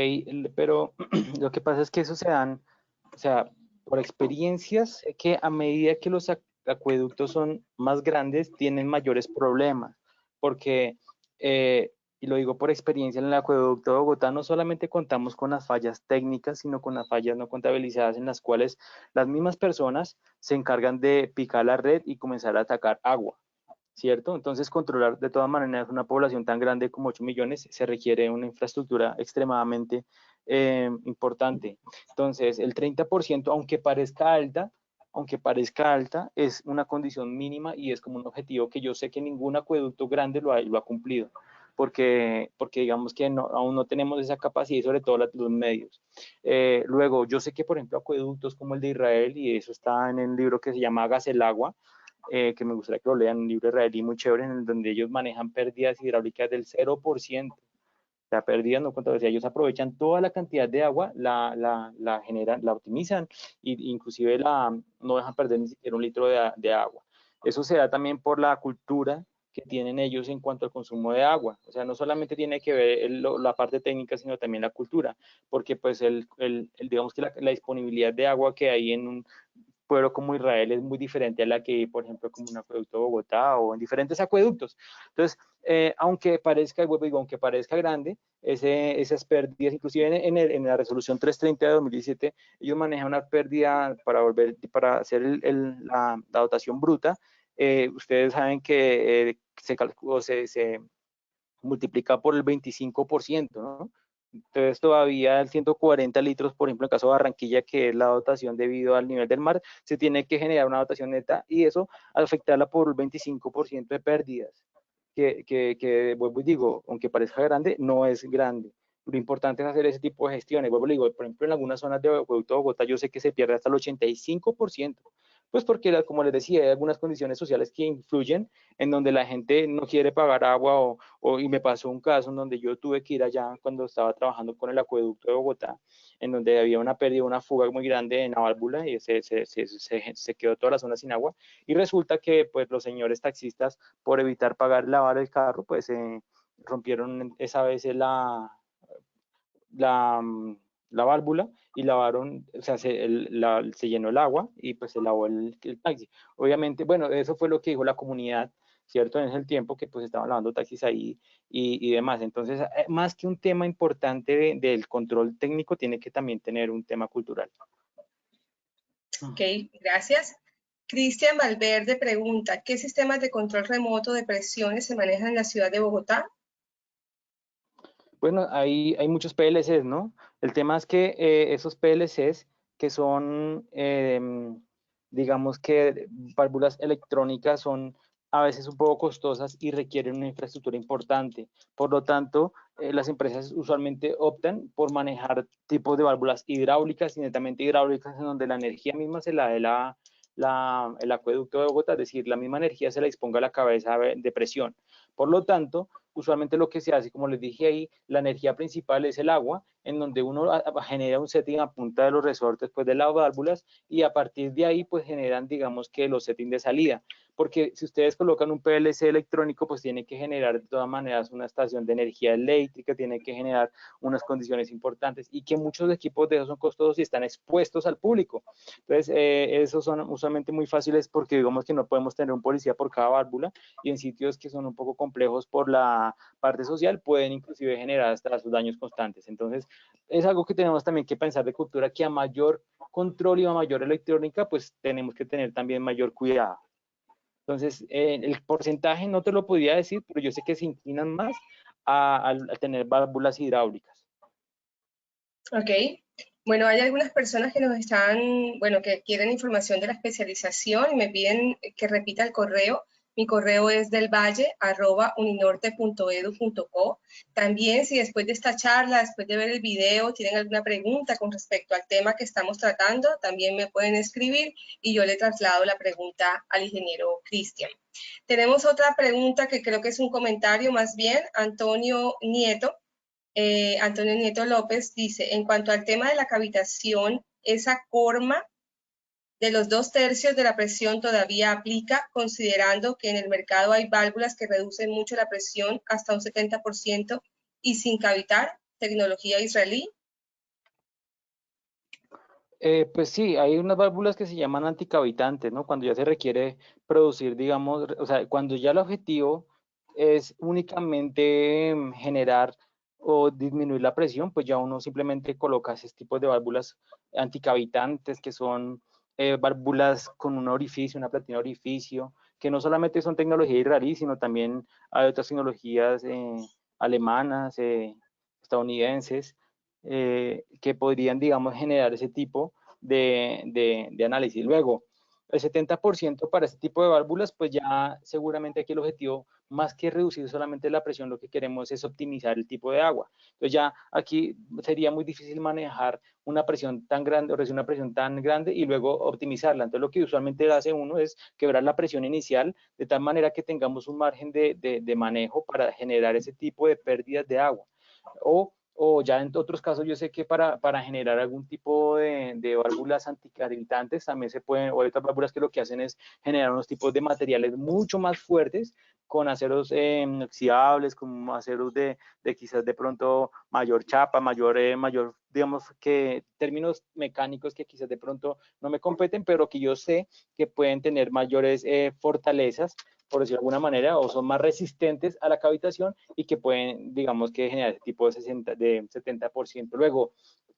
pero lo que pasa es que eso se dan, o sea, por experiencias, sé que a medida que los acueductos son más grandes, tienen mayores problemas, porque, y lo digo por experiencia, en el acueducto de Bogotá no solamente contamos con las fallas técnicas, sino con las fallas no contabilizadas en las cuales las mismas personas se encargan de picar la red y comenzar a atacar agua. ¿Cierto? Entonces, controlar de todas maneras una población tan grande como 8 millones se requiere una infraestructura extremadamente importante. Entonces, el 30%, aunque parezca alta, es una condición mínima y es como un objetivo que yo sé que ningún acueducto grande lo ha cumplido. Porque digamos que no, aún no tenemos esa capacidad y sobre todo los medios. Luego, yo sé que, por ejemplo, acueductos como el de Israel, y eso está en el libro que se llama Hagas el agua, que me gustaría que lo lean, un libro israelí muy chévere, en donde ellos manejan pérdidas hidráulicas del 0%. La pérdida no cuenta, o sea, ellos aprovechan toda la cantidad de agua, la generan, la optimizan e inclusive no dejan perder ni siquiera un litro de agua. Eso se da también por la cultura que tienen ellos en cuanto al consumo de agua. O sea, no solamente tiene que ver la parte técnica, sino también la cultura, porque pues digamos que la disponibilidad de agua que hay en un pueblo como Israel es muy diferente a la que hay, por ejemplo, como un acueducto de Bogotá o en diferentes acueductos. Entonces, aunque parezca, digo, aunque parezca grande, esas pérdidas, inclusive en la resolución 330 de 2017, ellos manejan una pérdida para hacer la dotación bruta. Ustedes saben que se multiplica por el 25%, ¿no? Entonces todavía el 140 litros, por ejemplo, en el caso de Barranquilla, que es la dotación debido al nivel del mar, se tiene que generar una dotación neta y eso afectarla por el 25% de pérdidas, vuelvo y digo, aunque parezca grande, no es grande. Lo importante es hacer ese tipo de gestiones. Vuelvo y digo, por ejemplo, en algunas zonas de acueducto de Bogotá yo sé que se pierde hasta el 85%, pues porque, como les decía, hay algunas condiciones sociales que influyen en donde la gente no quiere pagar agua y me pasó un caso en donde yo tuve que ir allá cuando estaba trabajando con el acueducto de Bogotá, en donde había una pérdida, una fuga muy grande en la válvula y se quedó toda la zona sin agua y resulta que pues los señores taxistas por evitar pagar lavar el carro pues rompieron esa vez la, la válvula y lavaron, o sea, se llenó el agua y pues se lavó el taxi. Obviamente, bueno, eso fue lo que dijo la comunidad, ¿cierto? En ese tiempo que pues estaban lavando taxis ahí y demás. Entonces, más que un tema importante del control técnico, tiene que también tener un tema cultural. Ok, gracias. Cristian Valverde pregunta, ¿qué sistemas de control remoto de presiones se manejan en la ciudad de Bogotá? Bueno, hay muchos PLCs, ¿no? El tema es que esos PLCs que son, digamos que válvulas electrónicas son a veces un poco costosas y requieren una infraestructura importante. Por lo tanto, las empresas usualmente optan por manejar tipos de válvulas hidráulicas y netamente hidráulicas en donde la energía misma se la dé el acueducto de Bogotá, es decir, la misma energía se la disponga a la cabeza de presión. Por lo tanto, usualmente lo que se hace, como les dije ahí, la energía principal es el agua, en donde uno genera un setting a punta de los resortes pues, de las válvulas y a partir de ahí pues generan digamos que los settings de salida. porque si ustedes colocan un PLC electrónico, pues tiene que generar de todas maneras una estación de energía eléctrica, tiene que generar unas condiciones importantes y que muchos equipos de esos son costosos y están expuestos al público. Entonces, esos son usualmente muy fáciles porque digamos que no podemos tener un policía por cada válvula y en sitios que son un poco complejos por la parte social pueden inclusive generar hasta sus daños constantes. Entonces, es algo que tenemos también que pensar de cultura, que a mayor control y a mayor electrónica, pues tenemos que tener también mayor cuidado. Entonces, el porcentaje no te lo podía decir, pero yo sé que se inclinan más a tener válvulas hidráulicas. Ok. Bueno, hay algunas personas que nos están, bueno, que quieren información de la especialización y me piden que repita el correo. Mi correo es delvalle@uninorte.edu.co. También, si después de esta charla, después de ver el video, tienen alguna pregunta con respecto al tema que estamos tratando, también me pueden escribir y yo le traslado la pregunta al ingeniero Cristian. Tenemos otra pregunta que creo que es un comentario más bien. Antonio Nieto López dice, en cuanto al tema de la cavitación, esa forma de los 2/3 de la presión todavía aplica, considerando que en el mercado hay válvulas que reducen mucho la presión hasta un 70% y sin cavitar, tecnología israelí. Pues sí, hay unas válvulas que se llaman anticavitantes, ¿no? Cuando ya se requiere producir, digamos, o sea, cuando ya el objetivo es únicamente generar o disminuir la presión, pues ya uno simplemente coloca ese tipo de válvulas anticavitantes, que son válvulas con un orificio, una platina de orificio, que no solamente son tecnología israelí, sino también hay otras tecnologías alemanas, estadounidenses, que podrían, digamos, generar ese tipo de análisis. Luego, el 70% para este tipo de válvulas, pues ya seguramente aquí el objetivo, más que reducir solamente la presión, lo que queremos es optimizar el tipo de agua. Entonces ya aquí sería muy difícil manejar una presión tan grande o recibir una presión tan grande y luego optimizarla. Entonces lo que usualmente hace uno es quebrar la presión inicial de tal manera que tengamos un margen de manejo para generar ese tipo de pérdidas de agua. O ya en otros casos yo sé que para generar algún tipo de válvulas anticavitantes también se pueden, o hay otras válvulas que lo que hacen es generar unos tipos de materiales mucho más fuertes con aceros inoxidables, con aceros de quizás de pronto mayor chapa, mayor, digamos que términos mecánicos que quizás de pronto no me competen, pero que yo sé que pueden tener mayores fortalezas, por decirlo de alguna manera, o son más resistentes a la cavitación y que pueden, digamos, que generar ese tipo de 70%. Luego,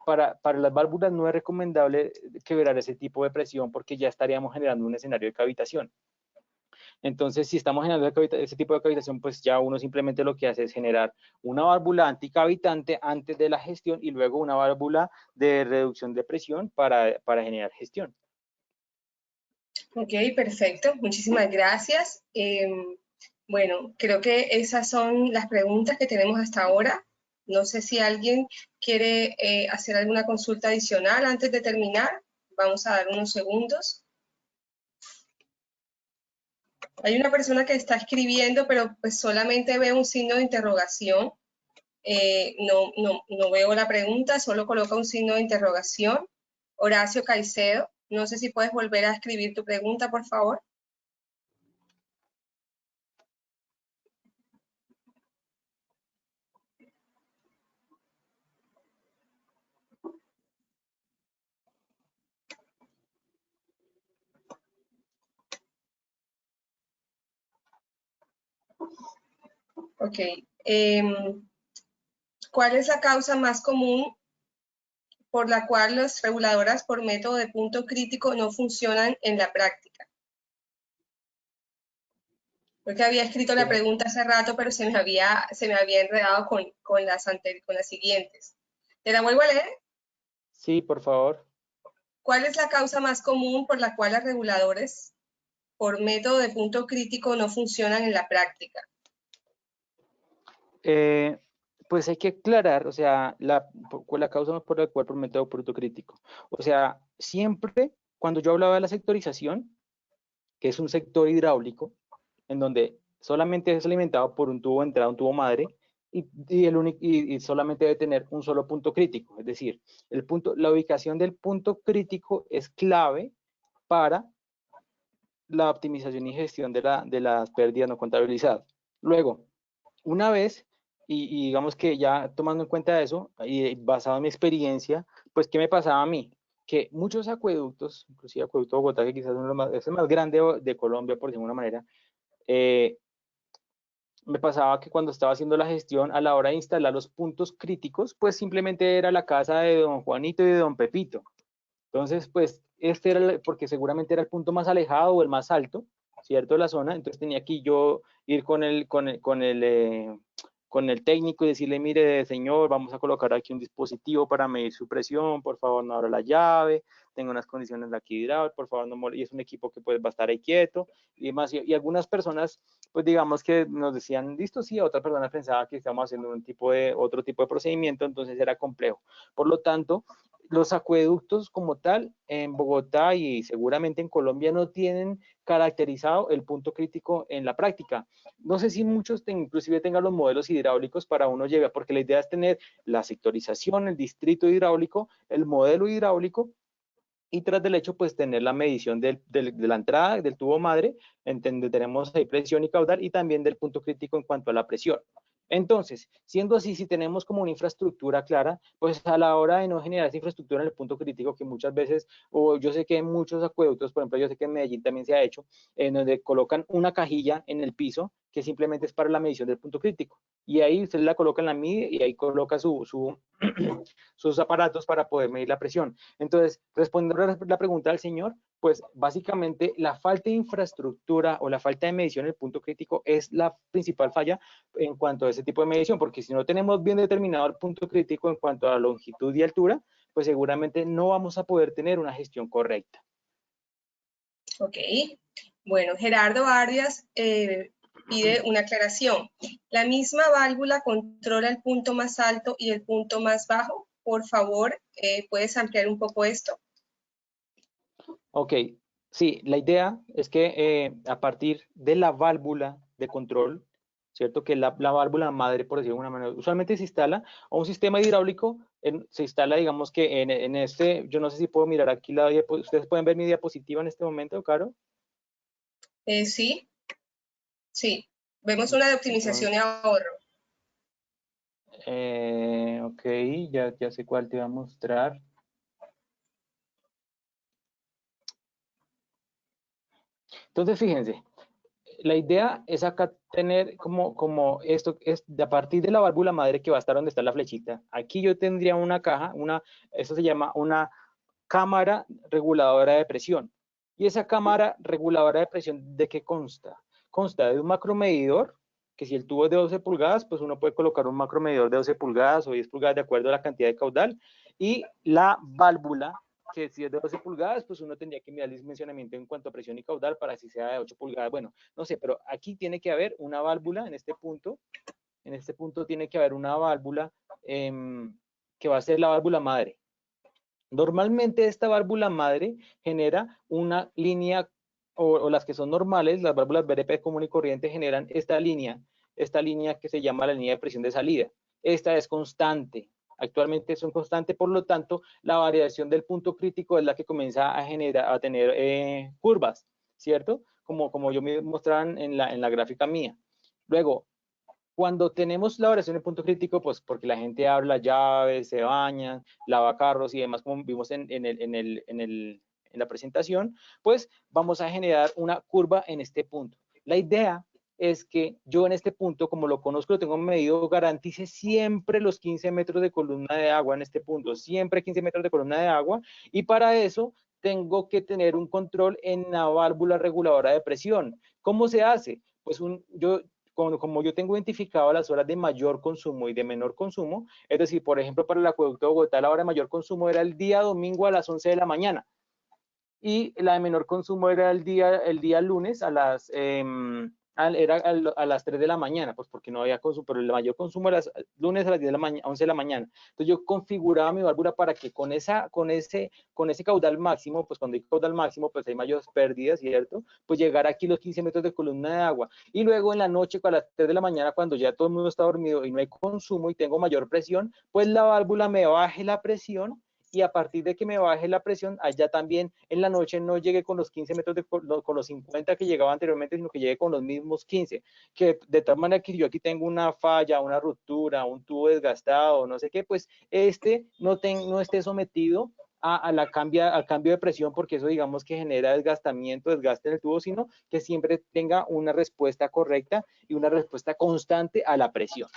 para las válvulas no es recomendable quebrar ese tipo de presión porque ya estaríamos generando un escenario de cavitación. Entonces, si estamos generando ese tipo de cavitación, pues ya uno simplemente lo que hace es generar una válvula anticavitante antes de la gestión y luego una válvula de reducción de presión para generar gestión. Ok, perfecto. Muchísimas gracias. Bueno, creo que esas son las preguntas que tenemos hasta ahora. No sé si alguien quiere hacer alguna consulta adicional antes de terminar. Vamos a dar unos segundos. Hay una persona que está escribiendo, pero pues solamente veo un signo de interrogación. No veo la pregunta, solo coloca un signo de interrogación. Horacio Caicedo, no sé si puedes volver a escribir tu pregunta, por favor. Ok. ¿Cuál es la causa más común por la cual las reguladoras por método de punto crítico no funcionan en la práctica? Porque había escrito la pregunta hace rato, pero se me había enredado con las siguientes. ¿Te la vuelvo a leer? Sí, por favor. ¿Cuál es la causa más común por la cual los reguladores por método de punto crítico no funcionan en la práctica? Pues hay que aclarar, o sea, la causa por la cual por método punto crítico. O sea, siempre cuando yo hablaba de la sectorización, que es un sector hidráulico, en donde solamente es alimentado por un tubo de entrada, un tubo madre, y solamente debe tener un solo punto crítico. Es decir, la ubicación del punto crítico es clave para la optimización y gestión de las pérdidas no contabilizadas. Luego, una vez, y digamos que ya tomando en cuenta eso, y basado en mi experiencia, pues, ¿qué me pasaba a mí? Que muchos acueductos, inclusive Acueducto de Bogotá, que quizás es el más grande de Colombia, por decirlo de alguna manera, me pasaba que cuando estaba haciendo la gestión, a la hora de instalar los puntos críticos, pues simplemente era la casa de don Juanito y de don Pepito. Entonces, pues, este era, porque seguramente era el punto más alejado o el más alto, ¿cierto? De la zona. Entonces tenía que yo ir con el técnico y decirle, mire, señor, vamos a colocar aquí un dispositivo para medir su presión, por favor, no abra la llave, tengo unas condiciones de aquí hidráulica, por favor, no, y es un equipo que pues va a estar ahí quieto, y demás. Y algunas personas, pues digamos que nos decían, listo, sí, otras personas pensaban que estábamos haciendo otro tipo de procedimiento, entonces era complejo. Por lo tanto, los acueductos como tal en Bogotá y seguramente en Colombia no tienen caracterizado el punto crítico en la práctica. No sé si muchos inclusive tengan los modelos hidráulicos para uno llevar, porque la idea es tener la sectorización, el distrito hidráulico, el modelo hidráulico y tras del hecho, pues tener la medición de la entrada del tubo madre, en donde tenemos ahí presión y caudal, y también del punto crítico en cuanto a la presión. Entonces, siendo así, si tenemos como una infraestructura clara, pues a la hora de no generar esa infraestructura en el punto crítico, que muchas veces, o yo sé que en muchos acueductos, por ejemplo, yo sé que en Medellín también se ha hecho, en donde colocan una cajilla en el piso, que simplemente es para la medición del punto crítico. Y ahí usted la coloca en la mide y ahí coloca sus aparatos para poder medir la presión. Entonces, respondiendo a la pregunta del señor, pues básicamente la falta de infraestructura o la falta de medición en el punto crítico es la principal falla en cuanto a ese tipo de medición, porque si no tenemos bien determinado el punto crítico en cuanto a longitud y altura, pues seguramente no vamos a poder tener una gestión correcta. Ok. Bueno, Gerardo Arias pide una aclaración. ¿La misma válvula controla el punto más alto y el punto más bajo? Por favor, ¿puedes ampliar un poco esto? Ok, sí, la idea es que a partir de la válvula de control, ¿cierto? Que la válvula madre, por decirlo de alguna manera, usualmente se instala a un sistema hidráulico, se instala, digamos que en este, yo no sé si puedo mirar aquí la diapositiva, ustedes pueden ver mi diapositiva en este momento, Caro. Sí, sí. Vemos una de optimización y ahorro. Ok, ya sé cuál te voy a mostrar. Entonces, fíjense, la idea es acá tener como esto, es a partir de la válvula madre que va a estar donde está la flechita. Aquí yo tendría una caja, eso se llama una cámara reguladora de presión. Y esa cámara reguladora de presión, ¿de qué consta? Consta de un macromedidor, que si el tubo es de 12 pulgadas, pues uno puede colocar un macromedidor de 12 pulgadas o 10 pulgadas de acuerdo a la cantidad de caudal. Y la válvula, que si es de 12 pulgadas, pues uno tendría que mirar el dimensionamiento en cuanto a presión y caudal para si sea de 8 pulgadas. Bueno, no sé, pero aquí tiene que haber una válvula en este punto. En este punto tiene que haber una válvula que va a ser la válvula madre. Normalmente esta válvula madre genera una línea, o las que son normales, las válvulas BDP común y corriente generan esta línea que se llama la línea de presión de salida. Esta es constante, actualmente es un constante, por lo tanto, la variación del punto crítico es la que comienza a tener curvas, ¿cierto? Como yo me mostraba en la gráfica mía. Luego, cuando tenemos la variación en punto crítico, pues porque la gente habla llaves, se bañan, lava carros y demás, como vimos en la presentación, pues vamos a generar una curva en este punto. La idea es que yo en este punto, como lo conozco, lo tengo medido, garantice siempre los 15 metros de columna de agua en este punto, siempre 15 metros de columna de agua, y para eso tengo que tener un control en la válvula reguladora de presión. ¿Cómo se hace? Pues como yo tengo identificado las horas de mayor consumo y de menor consumo, es decir, por ejemplo, para el acueducto de Bogotá, la hora de mayor consumo era el día domingo a las 11 de la mañana y la de menor consumo era el día lunes a las 3 de la mañana, pues porque no había consumo, pero el mayor consumo era lunes a las 10 de la mañana, 11 de la mañana. Entonces yo configuraba mi válvula para que con ese caudal máximo, pues cuando hay caudal máximo, pues hay mayores pérdidas, ¿cierto? Pues llegar aquí los 15 metros de columna de agua. Y luego en la noche, a las 3 de la mañana, cuando ya todo el mundo está dormido y no hay consumo y tengo mayor presión, pues la válvula me baje la presión y a partir de que me baje la presión, allá también en la noche no llegue con los 15 metros, con los 50 que llegaba anteriormente, sino que llegue con los mismos 15, que de tal manera que yo aquí tengo una falla, una ruptura, un tubo desgastado, no sé qué, pues no esté sometido al cambio de presión, porque eso digamos que genera desgastamiento, desgaste en el tubo, sino que siempre tenga una respuesta correcta y una respuesta constante a la presión.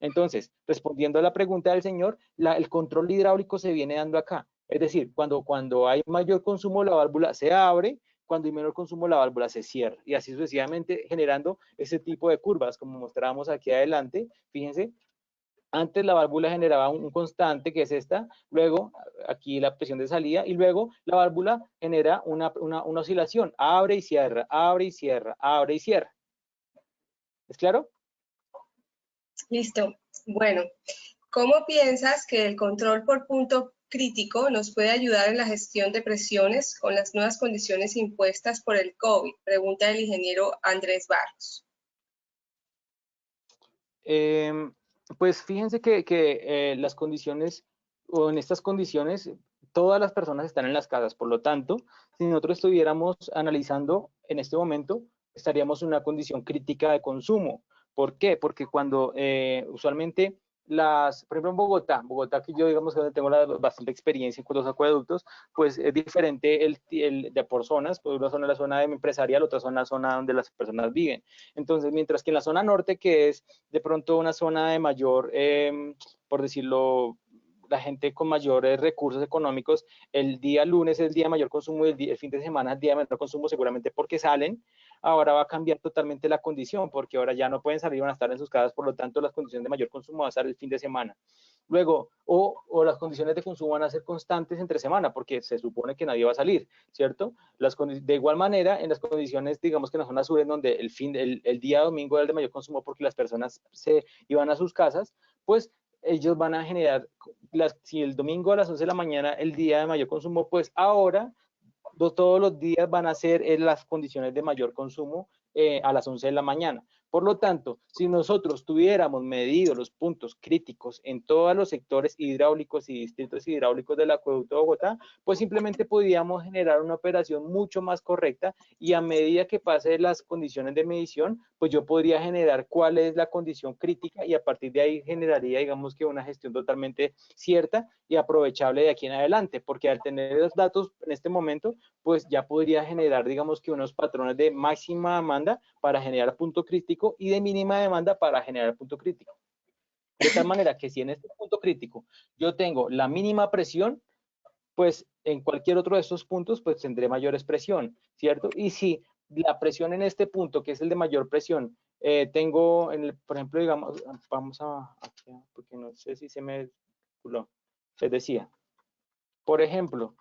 Entonces, respondiendo a la pregunta del señor, el control hidráulico se viene dando acá. Es decir, cuando hay mayor consumo, la válvula se abre, cuando hay menor consumo, la válvula se cierra. Y así sucesivamente generando ese tipo de curvas, como mostrábamos aquí adelante. Fíjense, antes la válvula generaba un constante, que es esta, luego aquí la presión de salida, y luego la válvula genera una oscilación, abre y cierra, abre y cierra, abre y cierra. ¿Es claro? Listo. Bueno, ¿cómo piensas que el control por punto crítico nos puede ayudar en la gestión de presiones con las nuevas condiciones impuestas por el COVID? Pregunta el ingeniero Andrés Barros. Pues fíjense que las condiciones, o en estas condiciones, todas las personas están en las casas. Por lo tanto, si nosotros estuviéramos analizando en este momento, estaríamos en una condición crítica de consumo. ¿Por qué? Porque cuando usualmente por ejemplo en Bogotá, que yo digamos que tengo bastante experiencia con los acueductos, pues es diferente de por zonas, pues una zona es la zona empresarial, otra zona es la zona donde las personas viven. Entonces, mientras que en la zona norte, que es de pronto una zona de mayor, por decirlo, la gente con mayores recursos económicos, el día lunes es el día de mayor consumo y el fin de semana es el día de menor consumo, seguramente porque salen. Ahora va a cambiar totalmente la condición, porque ahora ya no pueden salir, van a estar en sus casas, por lo tanto las condiciones de mayor consumo van a estar el fin de semana. Luego, o las condiciones de consumo van a ser constantes entre semana, porque se supone que nadie va a salir, ¿cierto? De igual manera, en las condiciones, digamos que en la zona sur, en donde el día domingo era el de mayor consumo porque las personas se iban a sus casas, pues ellos van a generar, si el domingo a las 11 de la mañana el día de mayor consumo, pues ahora todos los días van a ser las condiciones de mayor consumo a las 11 de la mañana. Por lo tanto, si nosotros tuviéramos medido los puntos críticos en todos los sectores hidráulicos y distritos hidráulicos del acueducto de Bogotá, pues simplemente podríamos generar una operación mucho más correcta y a medida que pase las condiciones de medición, pues yo podría generar cuál es la condición crítica y a partir de ahí generaría, digamos que una gestión totalmente cierta y aprovechable de aquí en adelante, porque al tener los datos en este momento, pues ya podría generar, digamos que unos patrones de máxima demanda para generar punto crítico y de mínima demanda para generar punto crítico. De tal manera que si en este punto crítico yo tengo la mínima presión, pues en cualquier otro de estos puntos, pues tendré mayor presión, ¿cierto? Y si la presión en este punto, que es el de mayor presión, tengo, por ejemplo, digamos, vamos aquí, porque no sé si se me... Les decía, por ejemplo,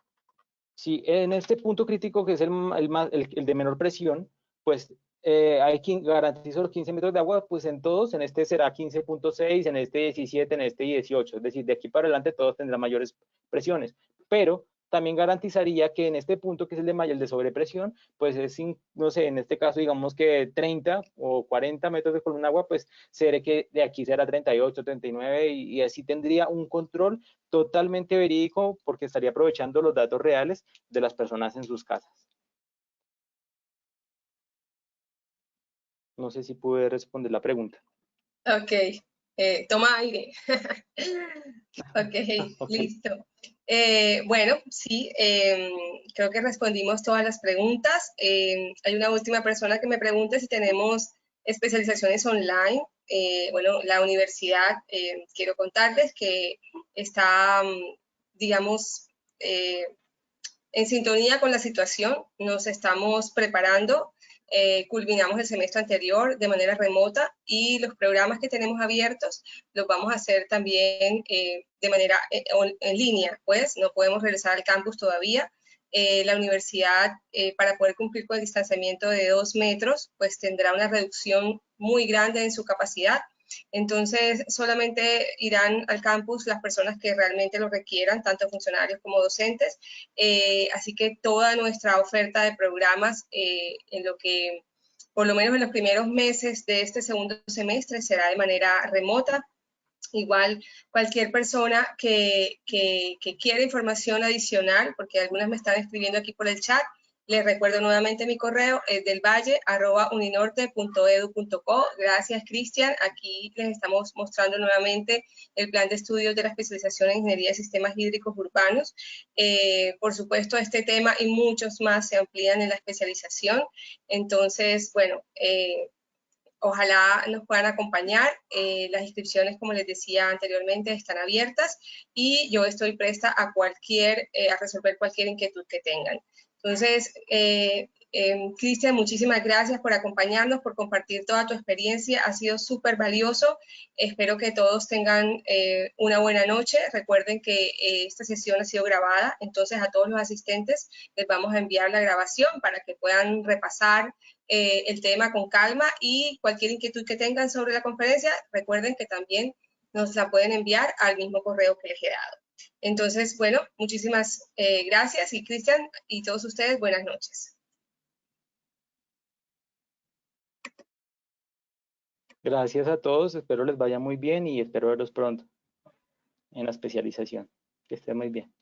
si en este punto crítico, que es el de menor presión, pues hay quien garantizo los 15 metros de agua, pues en todos, en este será 15.6, en este 17, en este 18, es decir, de aquí para adelante todos tendrán mayores presiones, pero también garantizaría que en este punto, que es el de sobrepresión, pues es, no sé, en este caso digamos que 30 o 40 metros de columna de agua, pues seré que de aquí será 38, 39 y así tendría un control totalmente verídico porque estaría aprovechando los datos reales de las personas en sus casas. No sé si pude responder la pregunta. Ok, toma aire. Ok, Okay. listo. Bueno, sí, creo que respondimos todas las preguntas. Hay una última persona que me pregunta si tenemos especializaciones online. Bueno, la universidad, quiero contarles que está, digamos, en sintonía con la situación. Nos estamos preparando. Culminamos el semestre anterior de manera remota y los programas que tenemos abiertos los vamos a hacer también de manera en línea, pues no podemos regresar al campus todavía. La universidad, para poder cumplir con el distanciamiento de 2 metros, pues tendrá una reducción muy grande en su capacidad. Entonces, solamente irán al campus las personas que realmente lo requieran, tanto funcionarios como docentes. Así que toda nuestra oferta de programas, en lo que, por lo menos en los primeros meses de este segundo semestre, será de manera remota. Igual cualquier persona que quiera información adicional, porque algunas me están escribiendo aquí por el chat, les recuerdo nuevamente mi correo, es delvalle@uninorte.edu.co. Gracias, Cristian. Aquí les estamos mostrando nuevamente el plan de estudios de la especialización en Ingeniería de Sistemas Hídricos Urbanos. Por supuesto, este tema y muchos más se amplían en la especialización. Entonces, bueno, ojalá nos puedan acompañar. Las inscripciones, como les decía anteriormente, están abiertas y yo estoy presta a resolver cualquier inquietud que tengan. Entonces, Cristian, muchísimas gracias por acompañarnos, por compartir toda tu experiencia. Ha sido súper valioso. Espero que todos tengan una buena noche. Recuerden que esta sesión ha sido grabada, entonces a todos los asistentes les vamos a enviar la grabación para que puedan repasar el tema con calma, y cualquier inquietud que tengan sobre la conferencia, recuerden que también nos la pueden enviar al mismo correo que les he dado. Entonces, bueno, muchísimas gracias, y Cristian y todos ustedes, buenas noches. Gracias a todos, espero les vaya muy bien y espero verlos pronto en la especialización. Que estén muy bien.